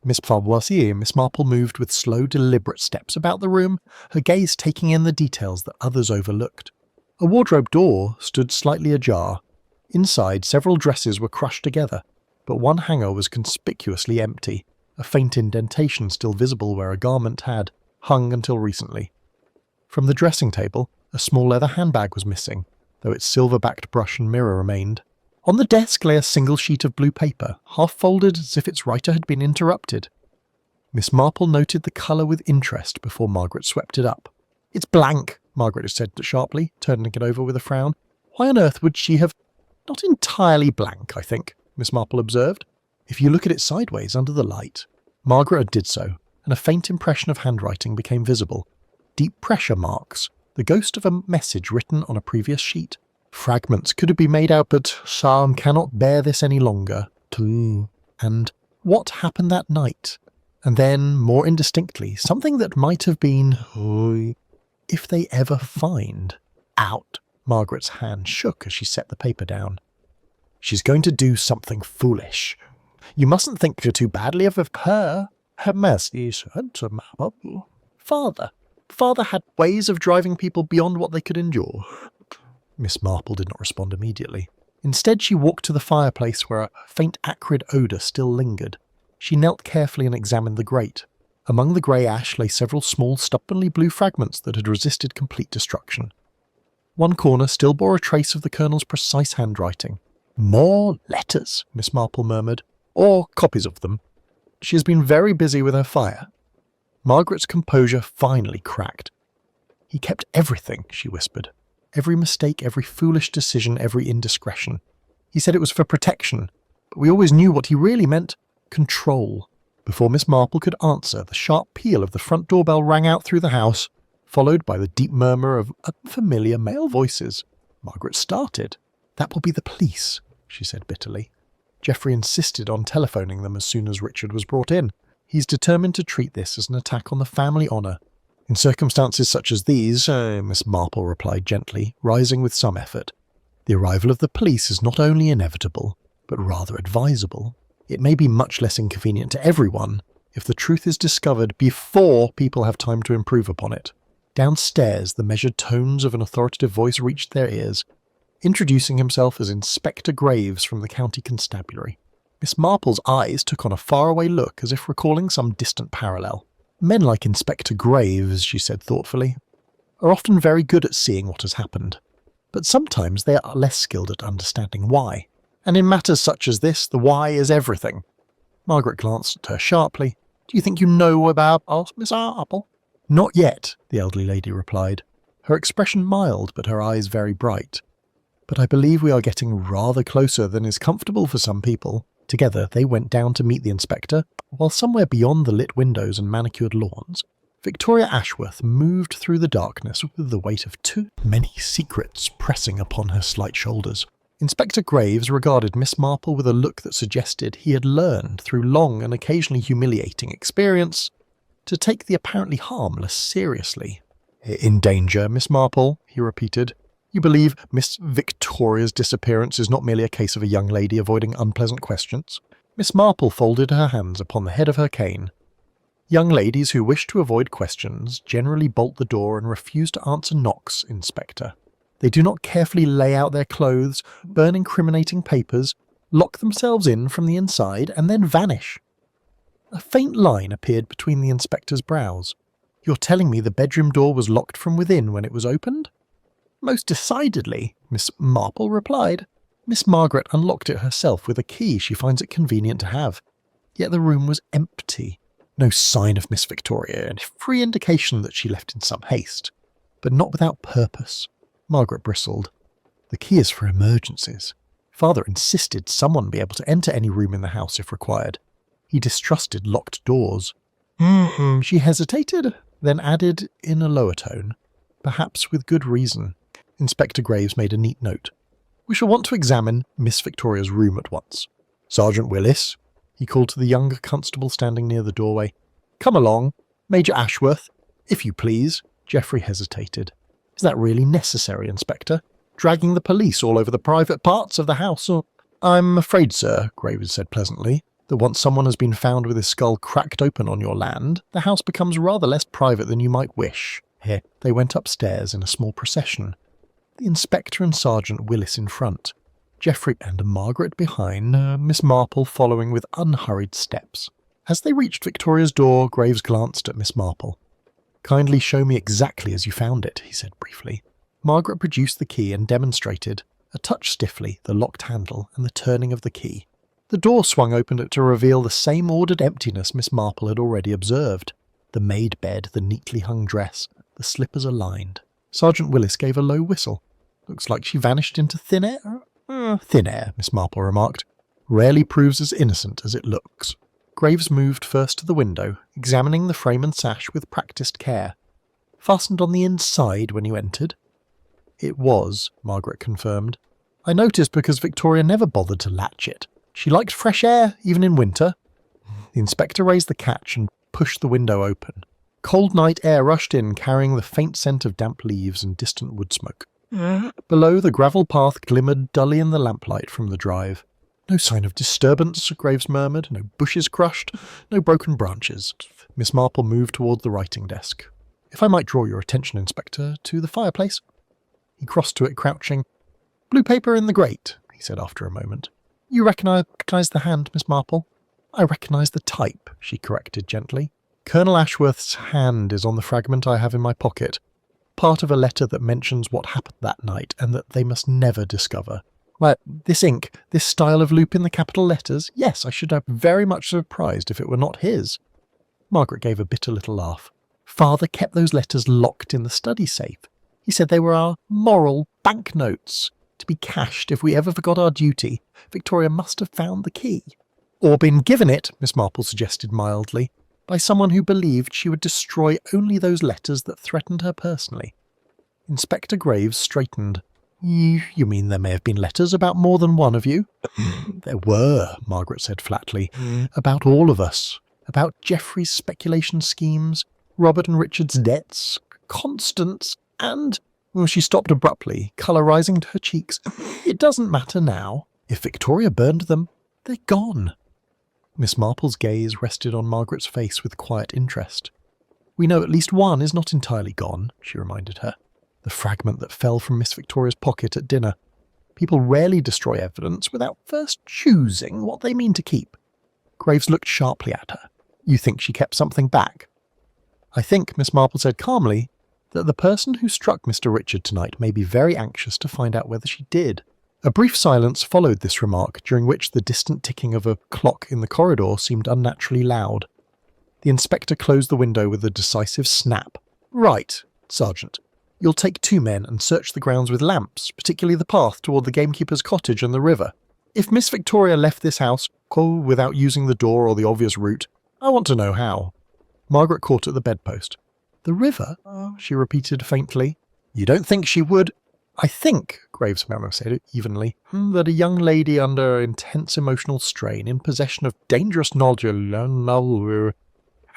Miss Marple moved with slow, deliberate steps about the room, her gaze taking in the details that others overlooked. A wardrobe door stood slightly ajar. Inside, several dresses were crushed together, but one hanger was conspicuously empty, a faint indentation still visible where a garment had hung until recently. From the dressing table, a small leather handbag was missing, though its silver-backed brush and mirror remained. On the desk lay a single sheet of blue paper, half-folded as if its writer had been interrupted. Miss Marple noted the colour with interest before Margaret swept it up. "It's blank," Margaret said sharply, turning it over with a frown. "Why on earth would she have—" "Not entirely blank, I think," Miss Marple observed. "If you look at it sideways under the light." Margaret did so, and a faint impression of handwriting became visible. Deep pressure marks, the ghost of a message written on a previous sheet. Fragments could have been made out, but "Sam cannot bear this any longer," and "What happened that night?" And then, more indistinctly, something that might have been "If they ever find out." Margaret's hand shook as she set the paper down. "She's going to do something foolish. You mustn't think too badly of her. Her mercy, Father had ways of driving people beyond what they could endure." Miss Marple did not respond immediately. Instead, she walked to the fireplace where a faint acrid odour still lingered. She knelt carefully and examined the grate. Among the grey ash lay several small, stubbornly blue fragments that had resisted complete destruction. One corner still bore a trace of the Colonel's precise handwriting. "More letters," Miss Marple murmured, "or copies of them. She has been very busy with her fire." Margaret's composure finally cracked. "He kept everything," she whispered. "Every mistake, every foolish decision, every indiscretion. He said it was for protection, but we always knew what he really meant: control." Before Miss Marple could answer, the sharp peal of the front doorbell rang out through the house, followed by the deep murmur of unfamiliar male voices. Margaret started. "That will be the police," she said bitterly. Geoffrey insisted on telephoning them as soon as Richard was brought in. He's determined to treat this as an attack on the family honour. "In circumstances such as these," Miss Marple replied gently, rising with some effort, "the arrival of the police is not only inevitable, but rather advisable. It may be much less inconvenient to everyone if the truth is discovered before people have time to improve upon it." Downstairs, the measured tones of an authoritative voice reached their ears, introducing himself as Inspector Graves from the County Constabulary. Miss Marple's eyes took on a faraway look as if recalling some distant parallel. "Men like Inspector Graves," she said thoughtfully, "are often very good at seeing what has happened, but sometimes they are less skilled at understanding why. And in matters such as this, the why is everything." Margaret glanced at her sharply. "Do you think you know about us, Miss Marple?" "Not yet," the elderly lady replied, her expression mild but her eyes very bright. "But I believe we are getting rather closer than is comfortable for some people. Together, they went down to meet the inspector, while somewhere beyond the lit windows and manicured lawns, Victoria Ashworth moved through the darkness with the weight of too many secrets pressing upon her slight shoulders. Inspector Graves regarded Miss Marple with a look that suggested he had learned, through long and occasionally humiliating experience, to take the apparently harmless seriously. "In danger, Miss Marple," he repeated. "You believe Miss Victoria's disappearance is not merely a case of a young lady avoiding unpleasant questions?" Miss Marple folded her hands upon the head of her cane. "Young ladies who wish to avoid questions generally bolt the door and refuse to answer knocks, Inspector. They do not carefully lay out their clothes, burn incriminating papers, lock themselves in from the inside, and then vanish." A faint line appeared between the inspector's brows. "You're telling me the bedroom door was locked from within when it was opened?" "Most decidedly," Miss Marple replied. "Miss Margaret unlocked it herself with a key she finds it convenient to have. Yet the room was empty. No sign of Miss Victoria, and free indication that she left in some haste. But not without purpose." Margaret bristled. "The key is for emergencies. Father insisted someone be able to enter any room in the house if required. He distrusted locked doors." She hesitated, then added in a lower tone, "Perhaps with good reason." Inspector Graves made a neat note. "We shall want to examine Miss Victoria's room at once. Sergeant Willis," he called to the younger constable standing near the doorway. "Come along. Major Ashworth, if you please." Geoffrey hesitated. "Is that really necessary, Inspector? Dragging the police all over the private parts of the house, or—" "I'm afraid, sir," Graves said pleasantly, "that once someone has been found with his skull cracked open on your land, the house becomes rather less private than you might wish." Here, they went upstairs in a small procession, the Inspector and Sergeant Willis in front, Geoffrey and Margaret behind, Miss Marple following with unhurried steps. As they reached Victoria's door, Graves glanced at Miss Marple. "Kindly show me exactly as you found it," he said briefly. Margaret produced the key and demonstrated, a touch stiffly, the locked handle and the turning of the key. The door swung open to reveal the same ordered emptiness Miss Marple had already observed. The made bed, the neatly hung dress, the slippers aligned. Sergeant Willis gave a low whistle. "Looks like she vanished into thin air." "Thin air," Miss Marple remarked, "rarely proves as innocent as it looks." Graves moved first to the window, examining the frame and sash with practised care. "Fastened on the inside when you entered?" "It was," Margaret confirmed. "I noticed because Victoria never bothered to latch it. She liked fresh air, even in winter." The inspector raised the catch and pushed the window open. Cold night air rushed in, carrying the faint scent of damp leaves and distant wood smoke. Below, the gravel path glimmered dully in the lamplight from the drive. "No sign of disturbance," Graves murmured. "No bushes crushed, no broken branches." Miss Marple moved toward the writing desk. "If I might draw your attention, Inspector, to the fireplace." He crossed to it, crouching. "Blue paper in the grate," he said after a moment. "You recognise the hand, Miss Marple?" "I recognise the type," she corrected gently. "Colonel Ashworth's hand is on the fragment I have in my pocket. Part of a letter that mentions what happened that night and that they must never discover. Why, this ink, this style of loop in the capital letters, yes, I should have been very much surprised if it were not his." Margaret gave a bitter little laugh. "Father kept those letters locked in the study safe. He said they were our moral banknotes, to be cashed if we ever forgot our duty. Victoria must have found the key." "Or been given it," Miss Marple suggested mildly, "by someone who believed she would destroy only those letters that threatened her personally." Inspector Graves straightened. You mean there may have been letters about more than one of you?" "There were," Margaret said flatly. "About all of us. About Geoffrey's speculation schemes, Robert and Richard's debts, Constance, and—" Well, she stopped abruptly, colour rising to her cheeks. "It doesn't matter now. If Victoria burned them, they're gone." Miss Marple's gaze rested on Margaret's face with quiet interest. "We know at least one is not entirely gone," she reminded her. "The fragment that fell from Miss Victoria's pocket at dinner. People rarely destroy evidence without first choosing what they mean to keep." Graves looked sharply at her. "You think she kept something back?" "I think," Miss Marple said calmly, "that the person who struck Mr. Richard tonight may be very anxious to find out whether she did." A brief silence followed this remark, during which the distant ticking of a clock in the corridor seemed unnaturally loud. The inspector closed the window with a decisive snap. "Right, Sergeant. You'll take 2 men and search the grounds with lamps, particularly the path toward the gamekeeper's cottage and the river. If Miss Victoria left this house, without using the door or the obvious route. I want to know how." Margaret caught at the bedpost. "The river?" she repeated faintly. "You don't think she would—" "I think," Graves said evenly, "that a young lady under intense emotional strain, in possession of dangerous knowledge,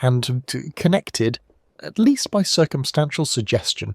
and connected, at least by circumstantial suggestion,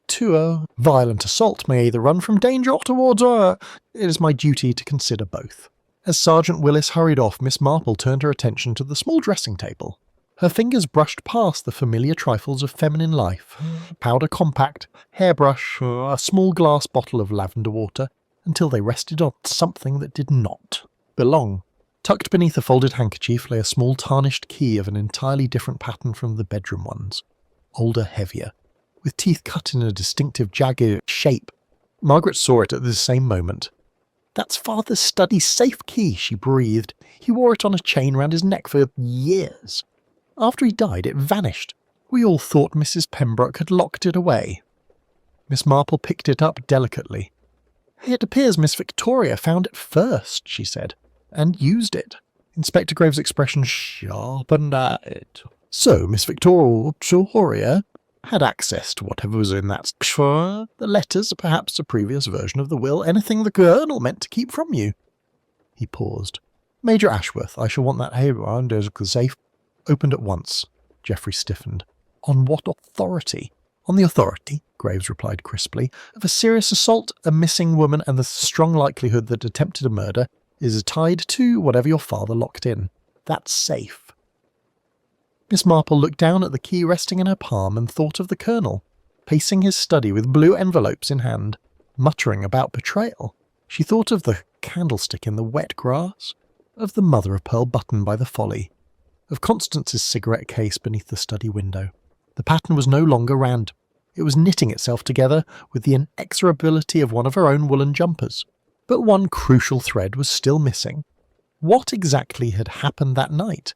to a violent assault may either run from danger towards or— It is my duty to consider both." As Sergeant Willis hurried off, Miss Marple turned her attention to the small dressing table. Her fingers brushed past the familiar trifles of feminine life, powder compact, hairbrush, a small glass bottle of lavender water, until they rested on something that did not belong. Tucked beneath a folded handkerchief lay a small tarnished key of an entirely different pattern from the bedroom ones. Older, heavier, with teeth cut in a distinctive jagged shape. Margaret saw it at the same moment. "That's Father's study safe key," she breathed. "He wore it on a chain round his neck for years. After he died, it vanished. We all thought Mrs. Pembroke had locked it away." Miss Marple picked it up delicately. "It appears Miss Victoria found it first," she said, "and used it." Inspector Graves' expression sharpened at it. "So Miss Victoria had access to whatever was in that— the letters, perhaps a previous version of the will, anything the Colonel meant to keep from you." He paused. "Major Ashworth, I shall want that around as safe." Opened at once. Geoffrey stiffened. "On what authority?" "On the authority," Graves replied crisply, "of a serious assault, a missing woman, and the strong likelihood that attempted murder is tied to whatever your father locked in. That's safe." Miss Marple looked down at the key resting in her palm and thought of the Colonel, pacing his study with blue envelopes in hand, muttering about betrayal. She thought of the candlestick in the wet grass, of the mother-of-pearl button by the folly, of Constance's cigarette case beneath the study window. The pattern was no longer random. It was knitting itself together with the inexorability of one of her own woolen jumpers. But one crucial thread was still missing. What exactly had happened that night?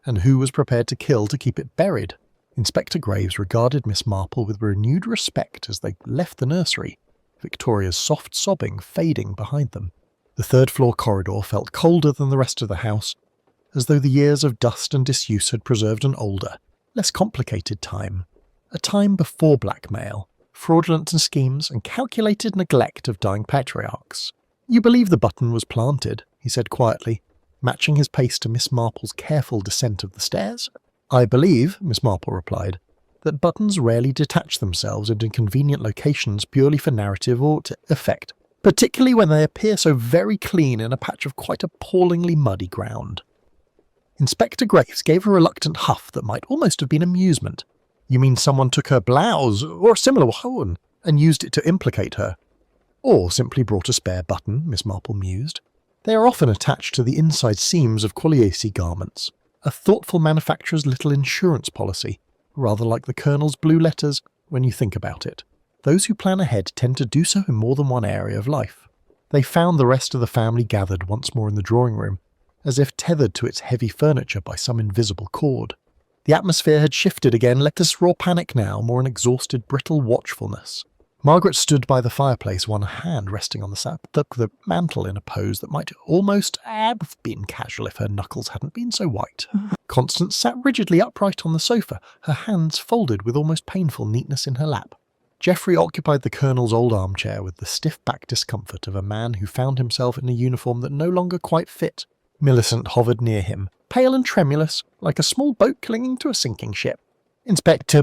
And who was prepared to kill to keep it buried? Inspector Graves regarded Miss Marple with renewed respect as they left the nursery, Victoria's soft sobbing fading behind them. The third-floor corridor felt colder than the rest of the house, as though the years of dust and disuse had preserved an older, less complicated time. A time before blackmail, fraudulent schemes, and calculated neglect of dying patriarchs. "You believe the button was planted," he said quietly, matching his pace to Miss Marple's careful descent of the stairs. "I believe," Miss Marple replied, "that buttons rarely detach themselves into convenient locations purely for narrative or to effect, particularly when they appear so very clean in a patch of quite appallingly muddy ground." Inspector Graves gave a reluctant huff that might almost have been amusement. "You mean someone took her blouse, or a similar one, and used it to implicate her?" "Or simply brought a spare button," Miss Marple mused. "They are often attached to the inside seams of Quiliesi garments, a thoughtful manufacturer's little insurance policy, rather like the Colonel's blue letters when you think about it. Those who plan ahead tend to do so in more than one area of life." They found the rest of the family gathered once more in the drawing room, as if tethered to its heavy furniture by some invisible cord. The atmosphere had shifted again, less raw panic now, more an exhausted, brittle watchfulness. Margaret stood by the fireplace, one hand resting on the mantel in a pose that might almost have been casual if her knuckles hadn't been so white. Constance sat rigidly upright on the sofa, her hands folded with almost painful neatness in her lap. Geoffrey occupied the Colonel's old armchair with the stiff-back discomfort of a man who found himself in a uniform that no longer quite fit. Millicent hovered near him, pale and tremulous, like a small boat clinging to a sinking ship. "Inspector,"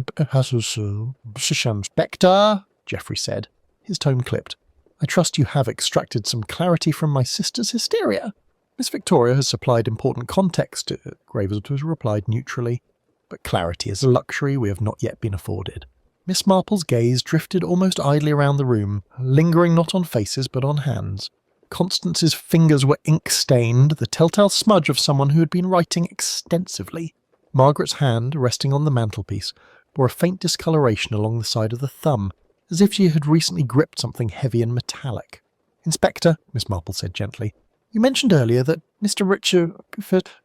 Geoffrey said. His tone clipped. "I trust you have extracted some clarity from my sister's hysteria." "Miss Victoria has supplied important context," Graves replied neutrally. "But clarity is a luxury we have not yet been afforded." Miss Marple's gaze drifted almost idly around the room, lingering not on faces but on hands. Constance's fingers were ink-stained, the telltale smudge of someone who had been writing extensively. Margaret's hand, resting on the mantelpiece, bore a faint discoloration along the side of the thumb, as if she had recently gripped something heavy and metallic. "Inspector," Miss Marple said gently, "you mentioned earlier that Mr.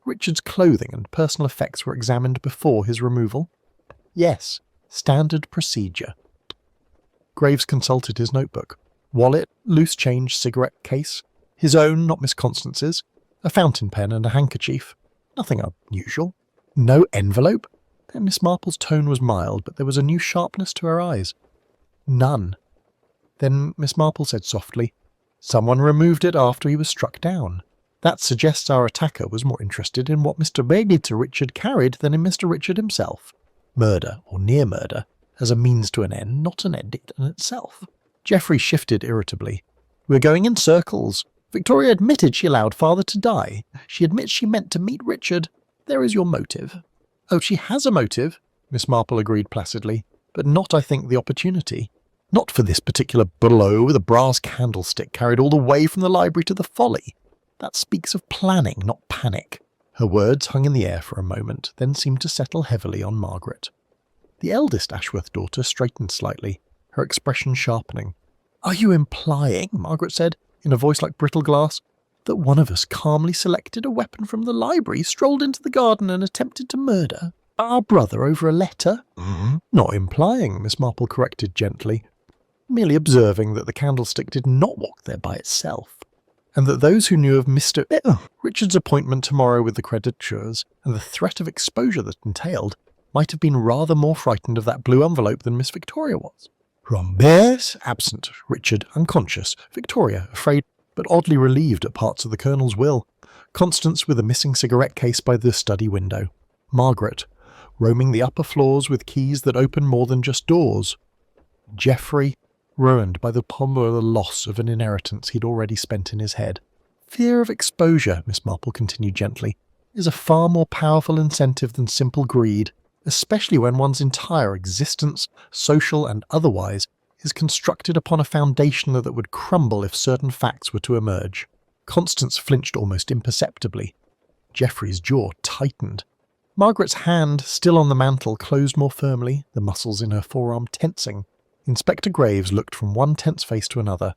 Richard's clothing and personal effects were examined before his removal." "Yes, standard procedure." Graves consulted his notebook. Wallet, loose change cigarette case, his own, not Miss Constance's, A fountain pen and a handkerchief. Nothing unusual. No envelope? Miss Marple's tone was mild, but there was a new sharpness to her eyes. None. Then Miss Marple said softly, "Someone removed it after he was struck down. That suggests our attacker was more interested in what Mr. Richard carried than in Mr. Richard himself. Murder, or near murder, as a means to an end, not an end in itself." Geoffrey shifted irritably. "We're going in circles. Victoria admitted she allowed father to die. She admits she meant to meet Richard. There is your motive." "Oh, she has a motive," Miss Marple agreed placidly, "but not, I think, the opportunity. Not for this particular blow with a brass candlestick carried all the way from the library to the Folly. That speaks of planning, not panic." Her words hung in the air for a moment, then seemed to settle heavily on Margaret. The eldest Ashworth daughter straightened slightly, her expression sharpening. "Are you implying," Margaret said, in a voice like brittle glass, "that one of us calmly selected a weapon from the library, strolled into the garden and attempted to murder our brother over a letter?" "Not implying," Miss Marple corrected gently. "Merely observing that the candlestick did not walk there by itself, and that those who knew of Mr. Richard's appointment tomorrow with the creditors, and the threat of exposure that entailed, might have been rather more frightened of that blue envelope than Miss Victoria was. Rambert absent, Richard unconscious, Victoria afraid but oddly relieved at parts of the Colonel's will, Constance with a missing cigarette case by the study window, Margaret roaming the upper floors with keys that opened more than just doors, Geoffrey ruined by the popular loss of an inheritance he'd already spent in his head. Fear of exposure, Miss Marple continued gently, is a far more powerful incentive than simple greed, especially when one's entire existence, social and otherwise, is constructed upon a foundation that would crumble if certain facts were to emerge. Constance flinched almost imperceptibly. Geoffrey's jaw tightened. Margaret's hand, still on the mantel, closed more firmly, the muscles in her forearm tensing. Inspector Graves looked from one tense face to another.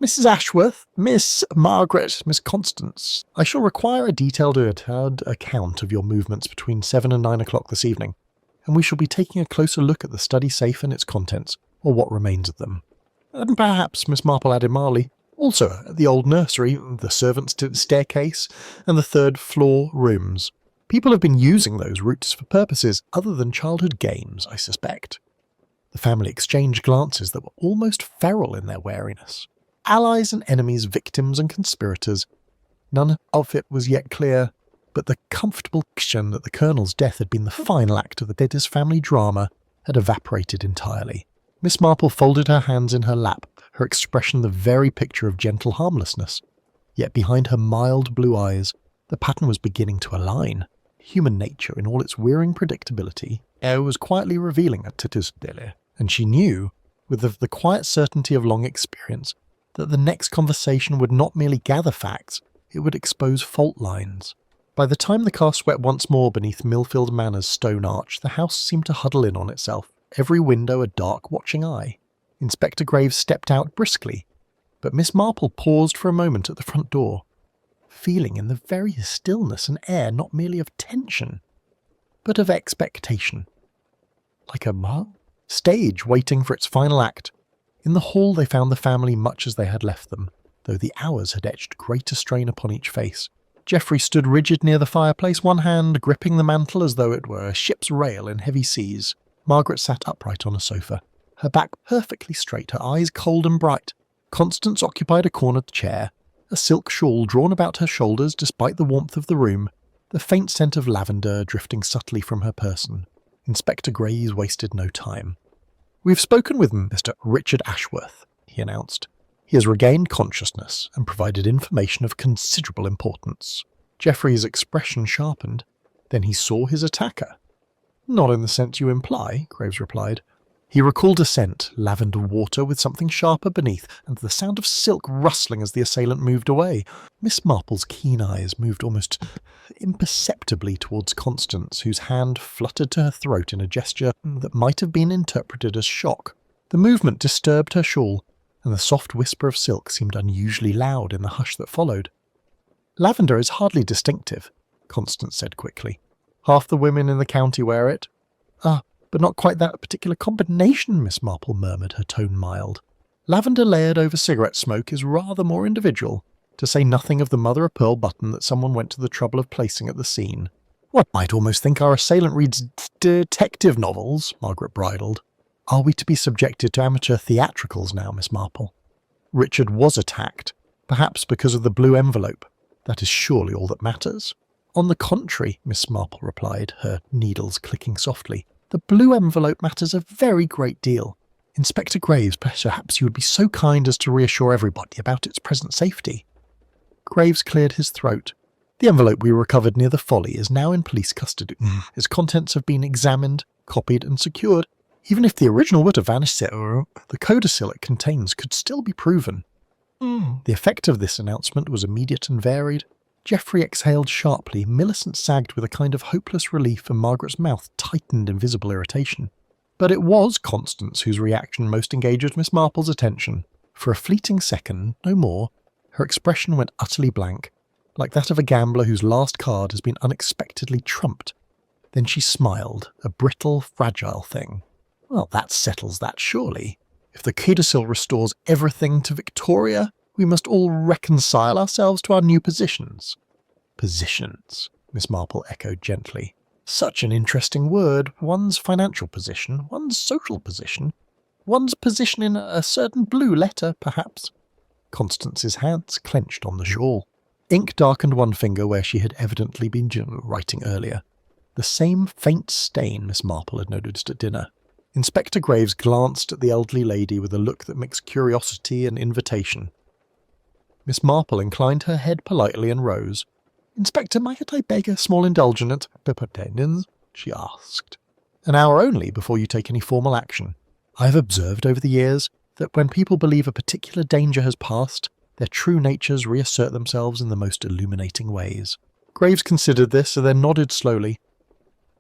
"Mrs. Ashworth, Miss Margaret, Miss Constance, I shall require a detailed account of your movements between 7 and 9 o'clock this evening, and we shall be taking a closer look at the study safe and its contents, or what remains of them. And perhaps," Miss Marple added mildly, "also at the old nursery, the servants' staircase, and the third-floor rooms. People have been using those routes for purposes other than childhood games, I suspect." The family exchanged glances that were almost feral in their wariness. Allies and enemies, victims and conspirators. None of it was yet clear, but the comfortable fiction that the Colonel's death had been the final act of the Deaders family drama had evaporated entirely. Miss Marple folded her hands in her lap, her expression the very picture of gentle harmlessness. Yet behind her mild blue eyes, the pattern was beginning to align. Human nature, in all its wearing predictability, was quietly revealing a Titusdele, and she knew, with the quiet certainty of long experience, that the next conversation would not merely gather facts, it would expose fault lines. By the time the car swept once more beneath Millfield Manor's stone arch, the house seemed to huddle in on itself, every window a dark watching eye. Inspector Graves stepped out briskly, but Miss Marple paused for a moment at the front door, feeling in the very stillness an air not merely of tension, but of expectation. Like a stage waiting for its final act. In the hall they found the family much as they had left them, though the hours had etched greater strain upon each face. Geoffrey stood rigid near the fireplace, one hand gripping the mantel as though it were a ship's rail in heavy seas. Margaret sat upright on a sofa, her back perfectly straight, her eyes cold and bright. Constance occupied a cornered chair, a silk shawl drawn about her shoulders despite the warmth of the room, the faint scent of lavender drifting subtly from her person. Inspector Graves wasted no time. "We've spoken with Mr. Richard Ashworth," he announced. "He has regained consciousness and provided information of considerable importance." Geoffrey's expression sharpened. Then he saw his attacker. "Not in the sense you imply," Graves replied. He recalled a scent, lavender water with something sharper beneath, and the sound of silk rustling as the assailant moved away. Miss Marple's keen eyes moved almost imperceptibly towards Constance, whose hand fluttered to her throat in a gesture that might have been interpreted as shock. The movement disturbed her shawl, and the soft whisper of silk seemed unusually loud in the hush that followed. "Lavender is hardly distinctive," Constance said quickly. "Half the women in the county wear it." "But not quite that particular combination," Miss Marple murmured, her tone mild. "Lavender layered over cigarette smoke is rather more individual. to say nothing of the mother-of-pearl button that someone went to the trouble of placing at the scene. One might almost think our assailant reads detective novels, Margaret bridled. Are we to be subjected to amateur theatricals now, Miss Marple? Richard was attacked, perhaps because of the blue envelope. That is surely all that matters. On the contrary, Miss Marple replied, her needles clicking softly. The blue envelope matters a very great deal. Inspector Graves, perhaps you would be so kind as to reassure everybody about its present safety. Graves cleared his throat. The envelope we recovered near the Folly is now in police custody. Its contents have been examined, copied and secured. Even if the original were to vanish, the codicil it contains could still be proven. The effect of this announcement was immediate and varied. Geoffrey exhaled sharply, Millicent sagged with a kind of hopeless relief, and Margaret's mouth tightened in visible irritation. But it was Constance whose reaction most engaged Miss Marple's attention. For a fleeting second, no more, her expression went utterly blank, like that of a gambler whose last card has been unexpectedly trumped. Then she smiled, a brittle, fragile thing. Well, that settles that, surely. If the codicil restores everything to Victoria, we must all reconcile ourselves to our new positions. Positions, Miss Marple echoed gently. Such an interesting word. One's financial position, one's social position, one's position in a certain blue letter, perhaps. Constance's hands clenched on the shawl. Ink darkened one finger where she had evidently been writing earlier. The same faint stain Miss Marple had noticed at dinner. Inspector Graves glanced at the elderly lady with a look that mixed curiosity and invitation. Miss Marple inclined her head politely and rose. "Inspector, might I beg a small indulgence?" she asked. "An hour only before you take any formal action. I have observed over the years that when people believe a particular danger has passed, their true natures reassert themselves in the most illuminating ways." Graves considered this and then nodded slowly.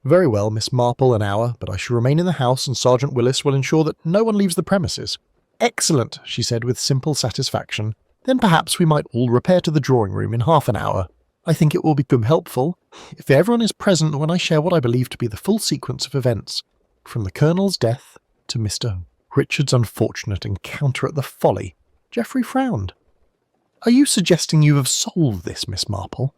"Very well, Miss Marple, an hour, but I shall remain in the house and Sergeant Willis will ensure that no one leaves the premises." "Excellent," she said with simple satisfaction. "Then perhaps we might all repair to the drawing-room in half an hour. I think it will become helpful if everyone is present when I share what I believe to be the full sequence of events, from the Colonel's death to Mr. Richard's unfortunate encounter at the Folly." Geoffrey frowned. "Are you suggesting you have solved this, Miss Marple?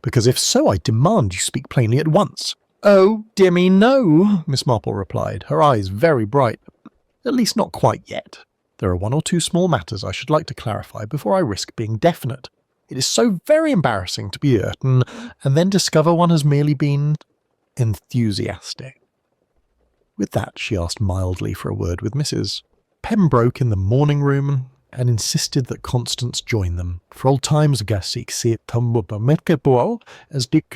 Because if so, I demand you speak plainly at once." "Oh, dear me, no," Miss Marple replied, her eyes very bright. "At least not quite yet. There are one or two small matters I should like to clarify before I risk being definite. It is so very embarrassing to be certain and then discover one has merely been enthusiastic." With that, she asked mildly for a word with Mrs. Pembroke in the morning room and insisted that Constance join them. For old times ago, as Dick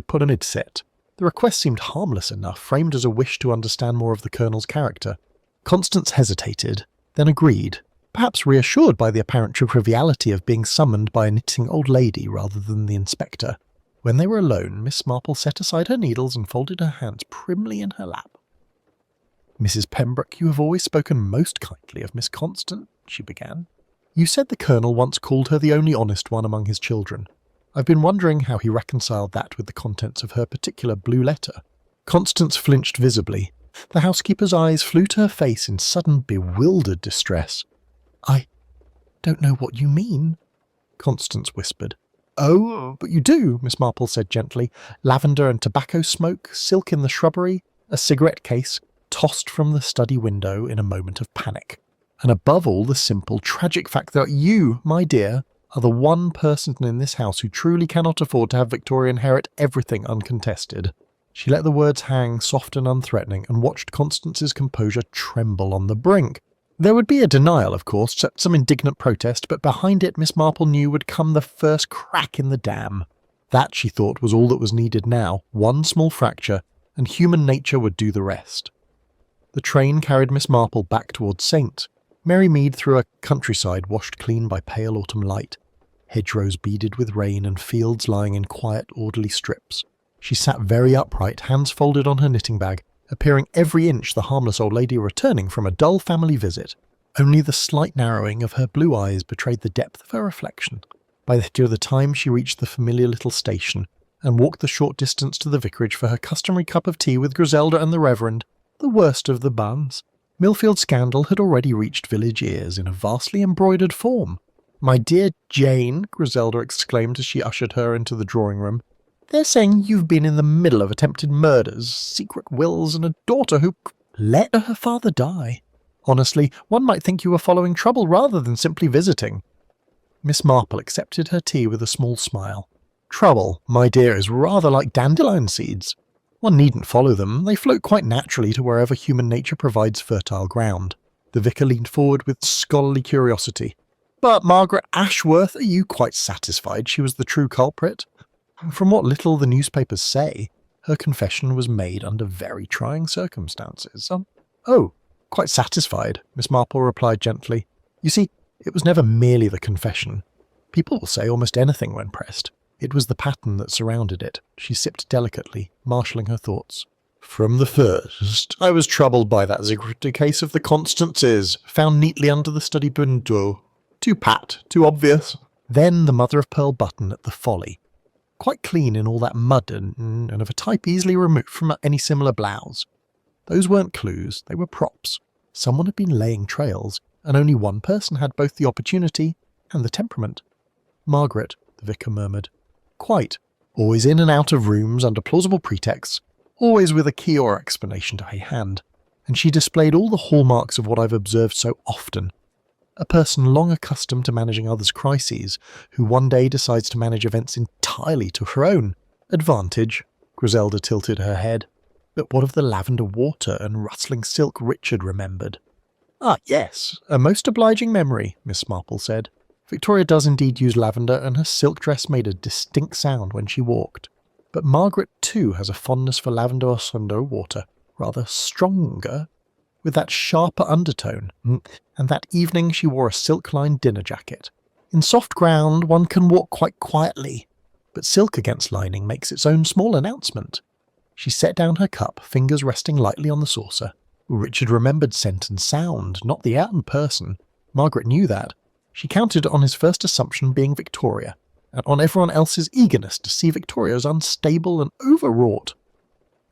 put on its set. The request seemed harmless enough, framed as a wish to understand more of the Colonel's character. Constance hesitated, then agreed, perhaps reassured by the apparent triviality of being summoned by a knitting old lady rather than the inspector. When they were alone, Miss Marple set aside her needles and folded her hands primly in her lap. "Mrs. Pembroke, you have always spoken most kindly of Miss Constance," she began. "You said the Colonel once called her the only honest one among his children. I've been wondering how he reconciled that with the contents of her particular blue letter." Constance flinched visibly. The housekeeper's eyes flew to her face in sudden bewildered distress. "I don't know what you mean," Constance whispered. "Oh, but you do," Miss Marple said gently. "Lavender and tobacco smoke, silk in the shrubbery, a cigarette case, tossed from the study window in a moment of panic. And above all, the simple, tragic fact that you, my dear, are the one person in this house who truly cannot afford to have Victoria inherit everything uncontested." She let the words hang soft and unthreatening and watched Constance's composure tremble on the brink. There would be a denial, of course, some indignant protest, but behind it Miss Marple knew would come the first crack in the dam. That, she thought, was all that was needed now, one small fracture, and human nature would do the rest. The train carried Miss Marple back towards Saint. Merry Mead through a countryside washed clean by pale autumn light, hedgerows beaded with rain and fields lying in quiet, orderly strips. She sat very upright, hands folded on her knitting bag, appearing every inch the harmless old lady returning from a dull family visit. Only the slight narrowing of her blue eyes betrayed the depth of her reflection. By the time she reached the familiar little station and walked the short distance to the vicarage for her customary cup of tea with Griselda and the Reverend, the worst of the buns, Millfield scandal had already reached village ears in a vastly embroidered form. "My dear Jane," Griselda exclaimed as she ushered her into the drawing room, "they're saying you've been in the middle of attempted murders, secret wills, and a daughter who let her father die. Honestly, one might think you were following trouble rather than simply visiting." Miss Marple accepted her tea with a small smile. "Trouble, my dear, is rather like dandelion seeds. One needn't follow them, they float quite naturally to wherever human nature provides fertile ground." The vicar leaned forward with scholarly curiosity. "But Margaret Ashworth, are you quite satisfied she was the true culprit? From what little the newspapers say, her confession was made under very trying circumstances." "Oh, quite satisfied," Miss Marple replied gently. "You see, it was never merely the confession. People will say almost anything when pressed. It was the pattern that surrounded it." She sipped delicately, marshalling her thoughts. "From the first, I was troubled by that secret case of the Constances, found neatly under the study window. Too pat, too obvious. Then the mother-of-pearl button at the Folly. Quite clean in all that mud and of a type easily removed from any similar blouse. Those weren't clues, they were props. Someone had been laying trails, and only one person had both the opportunity and the temperament." "Margaret," the vicar murmured. "Quite. Always in and out of rooms under plausible pretexts, always with a key or explanation to hand. And she displayed all the hallmarks of what I've observed so often. A person long accustomed to managing others' crises, who one day decides to manage events entirely to her own advantage." Griselda tilted her head. "But what of the lavender water and rustling silk Richard remembered?" "Ah, yes, a most obliging memory," Miss Marple said. "Victoria does indeed use lavender, and her silk dress made a distinct sound when she walked. But Margaret, too, has a fondness for lavender or sunder water, rather stronger, with that sharper undertone, and that evening she wore a silk-lined dinner jacket. In soft ground one can walk quite quietly, but silk against lining makes its own small announcement." She set down her cup, fingers resting lightly on the saucer. Richard remembered scent and sound, not the out in person. Margaret knew that. She counted on his first assumption being Victoria, and on everyone else's eagerness to see Victoria as unstable and overwrought.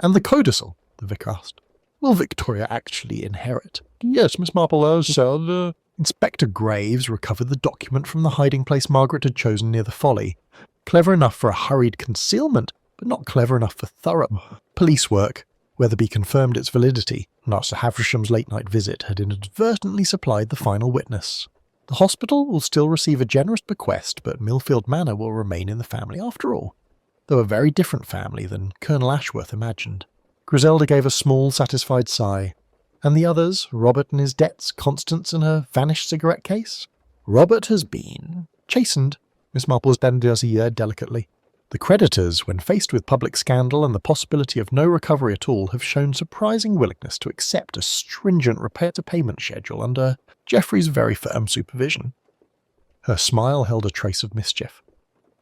"And the codicil?" the vicar asked. "Will Victoria actually inherit?" "Yes, Miss Marple has said." Inspector Graves recovered the document from the hiding place Margaret had chosen near the Folly. Clever enough for a hurried concealment, but not clever enough for thorough police work. Weatherby confirmed its validity, and Arthur Haversham's late-night visit had inadvertently supplied the final witness. The hospital will still receive a generous bequest, but Millfield Manor will remain in the family after all, though a very different family than Colonel Ashworth imagined. Griselda gave a small, satisfied sigh. "And the others, Robert and his debts, Constance and her vanished cigarette case?" "Robert has been chastened," Miss Marple's dandelion delicately. "The creditors, when faced with public scandal and the possibility of no recovery at all, have shown surprising willingness to accept a stringent repair-to-payment schedule under Geoffrey's very firm supervision." Her smile held a trace of mischief.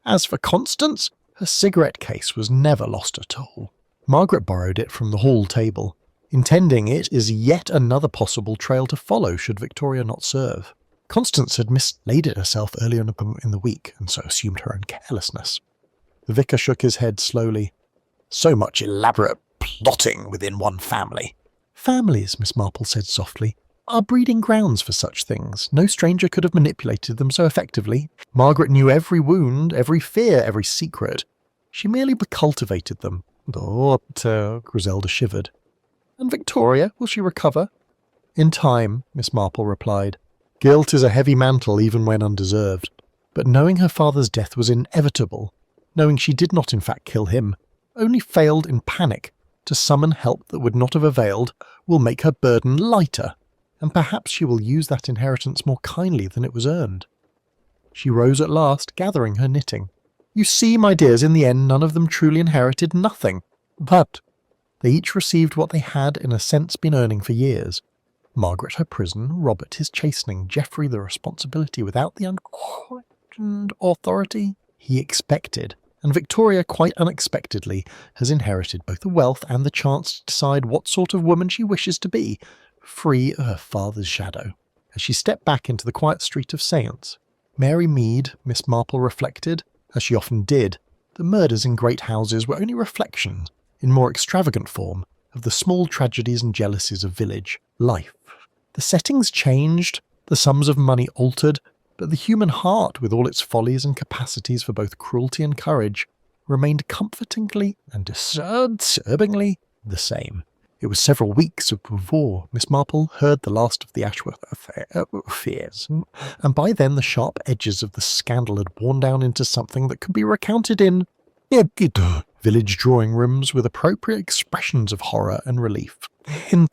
"As for Constance, her cigarette case was never lost at all. Margaret borrowed it from the hall table, intending it as yet another possible trail to follow should Victoria not serve. Constance had mislaid it herself earlier in the week, and so assumed her own carelessness." The vicar shook his head slowly. "So much elaborate plotting within one family." "Families," Miss Marple said softly, "are breeding grounds for such things. No stranger could have manipulated them so effectively. Margaret knew every wound, every fear, every secret. She merely cultivated them." Griselda shivered. "And Victoria, will she recover?" "In time," Miss Marple replied. "Guilt is a heavy mantle even when undeserved. But knowing her father's death was inevitable, knowing she did not in fact kill him, only failed in panic to summon help that would not have availed, will make her burden lighter, and perhaps she will use that inheritance more kindly than it was earned." She rose at last, gathering her knitting. "You see, my dears, in the end none of them truly inherited nothing, but they each received what they had in a sense been earning for years. Margaret her prison, Robert his chastening, Geoffrey the responsibility without the unquestioned authority he expected, and Victoria, quite unexpectedly, has inherited both the wealth and the chance to decide what sort of woman she wishes to be, free of her father's shadow." As she stepped back into the quiet street of Seance, Mary Mead, Miss Marple reflected, as she often did, the murders in great houses were only reflections, in more extravagant form, of the small tragedies and jealousies of village life. The settings changed, the sums of money altered, but the human heart, with all its follies and capacities for both cruelty and courage, remained comfortingly and disturbingly the same. It was several weeks before Miss Marple heard the last of the Ashworth affairs, and by then the sharp edges of the scandal had worn down into something that could be recounted in village drawing rooms with appropriate expressions of horror and relief. In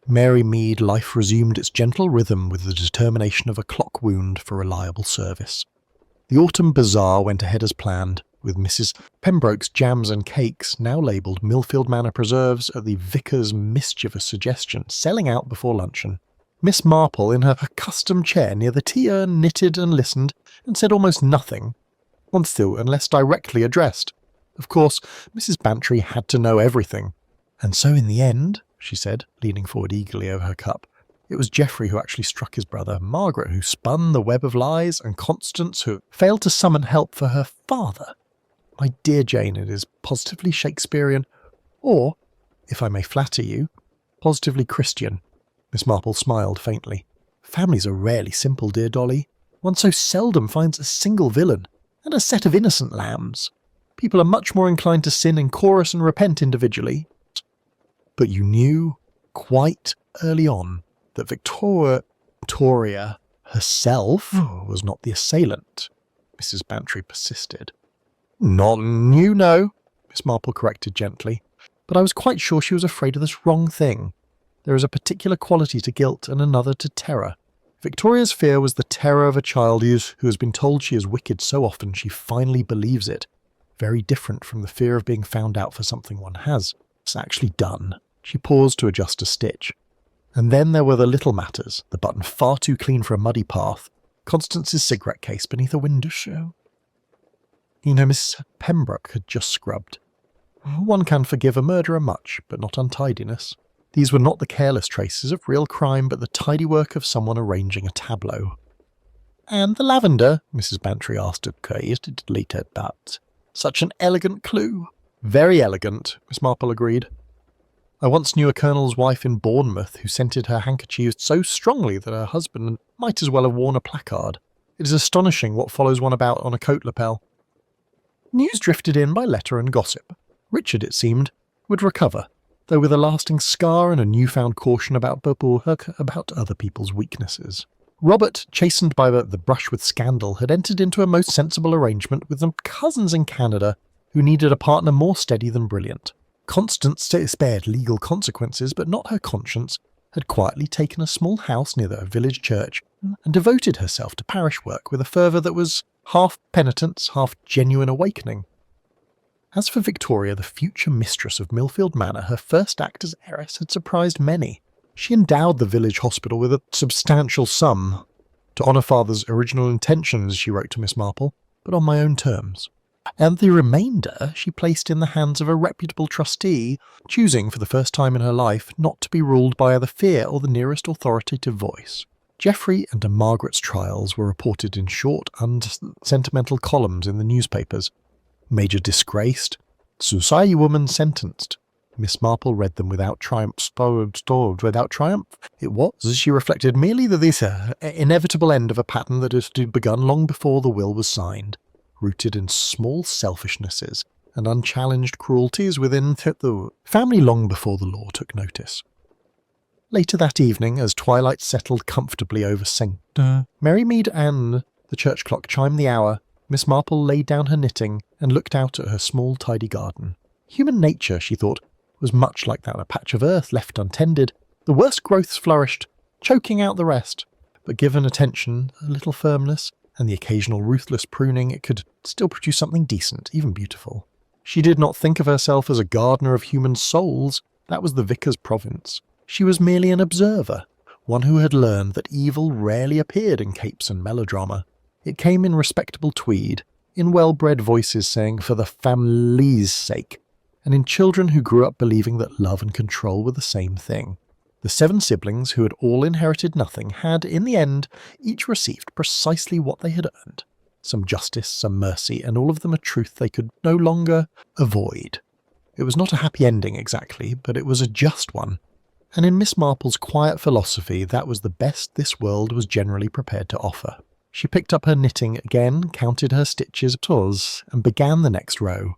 Mary Mead, life resumed its gentle rhythm with the determination of a clock wound for reliable service. The autumn bazaar went ahead as planned, with Mrs. Pembroke's jams and cakes, now labelled Millfield Manor preserves at the vicar's mischievous suggestion, selling out before luncheon. Miss Marple, in her accustomed chair near the tea urn, knitted and listened, and said almost nothing, unless directly addressed. Of course, Mrs. Bantry had to know everything. And so in the end, she said, leaning forward eagerly over her cup, it was Geoffrey who actually struck his brother, Margaret who spun the web of lies, and Constance who failed to summon help for her father. My dear Jane, it is positively Shakespearean, or, if I may flatter you, positively Christian. Miss Marple smiled faintly. Families are rarely simple, dear Dolly. One so seldom finds a single villain, and a set of innocent lambs. People are much more inclined to sin in chorus and repent individually. But you knew, quite early on, that Victoria herself was not the assailant, Mrs. Bantry persisted. Not you know, Miss Marple corrected gently, but I was quite sure she was afraid of this wrong thing. There is a particular quality to guilt and another to terror. Victoria's fear was the terror of a child who has been told she is wicked so often she finally believes it. Very different from the fear of being found out for something one has actually done. She paused to adjust a stitch. And then there were the little matters, the button far too clean for a muddy path, Constance's cigarette case beneath a window. Miss Pembroke had just scrubbed. One can forgive a murderer much, but not untidiness. These were not the careless traces of real crime, but the tidy work of someone arranging a tableau. And the lavender, Mrs. Bantry asked deleted that. Such an elegant clue. Very elegant, Miss Marple agreed. I once knew a colonel's wife in Bournemouth who scented her handkerchiefs so strongly that her husband might as well have worn a placard. It is astonishing what follows one about on a coat lapel. News drifted in by letter and gossip. Richard, it seemed, would recover, though with a lasting scar and a newfound caution about other people's weaknesses. Robert, chastened by the brush with scandal, had entered into a most sensible arrangement with some cousins in Canada who needed a partner more steady than brilliant. Constance spared legal consequences, but not her conscience, had quietly taken a small house near the village church and devoted herself to parish work with a fervour that was half penitence, half genuine awakening. As for Victoria, the future mistress of Millfield Manor, her first act as heiress had surprised many. She endowed the village hospital with a substantial sum to honour father's original intentions, she wrote to Miss Marple, but on my own terms. And the remainder she placed in the hands of a reputable trustee, choosing for the first time in her life not to be ruled by either fear or the nearest authoritative voice. Geoffrey and Margaret's trials were reported in short, unsentimental columns in the newspapers. Major disgraced, society woman sentenced. Miss Marple read them without triumph. It was, as she reflected, merely this inevitable end of a pattern that had begun long before the will was signed, rooted in small selfishnesses and unchallenged cruelties within the family long before the law took notice. Later that evening, as twilight settled comfortably over St. Mary Mead and the church clock chimed the hour, Miss Marple laid down her knitting and looked out at her small, tidy garden. Human nature, she thought, was much like that, a patch of earth left untended. The worst growths flourished, choking out the rest, but given attention, a little firmness, and the occasional ruthless pruning, it could still produce something decent, even beautiful. She did not think of herself as a gardener of human souls. That was the vicar's province. She was merely an observer, one who had learned that evil rarely appeared in capes and melodrama. It came in respectable tweed, in well-bred voices saying, "For the family's sake," and in children who grew up believing that love and control were the same thing. The 7 siblings, who had all inherited nothing, had, in the end, each received precisely what they had earned. Some justice, some mercy, and all of them a truth they could no longer avoid. It was not a happy ending exactly, but it was a just one. And in Miss Marple's quiet philosophy, that was the best this world was generally prepared to offer. She picked up her knitting again, counted her stitches, and began the next row.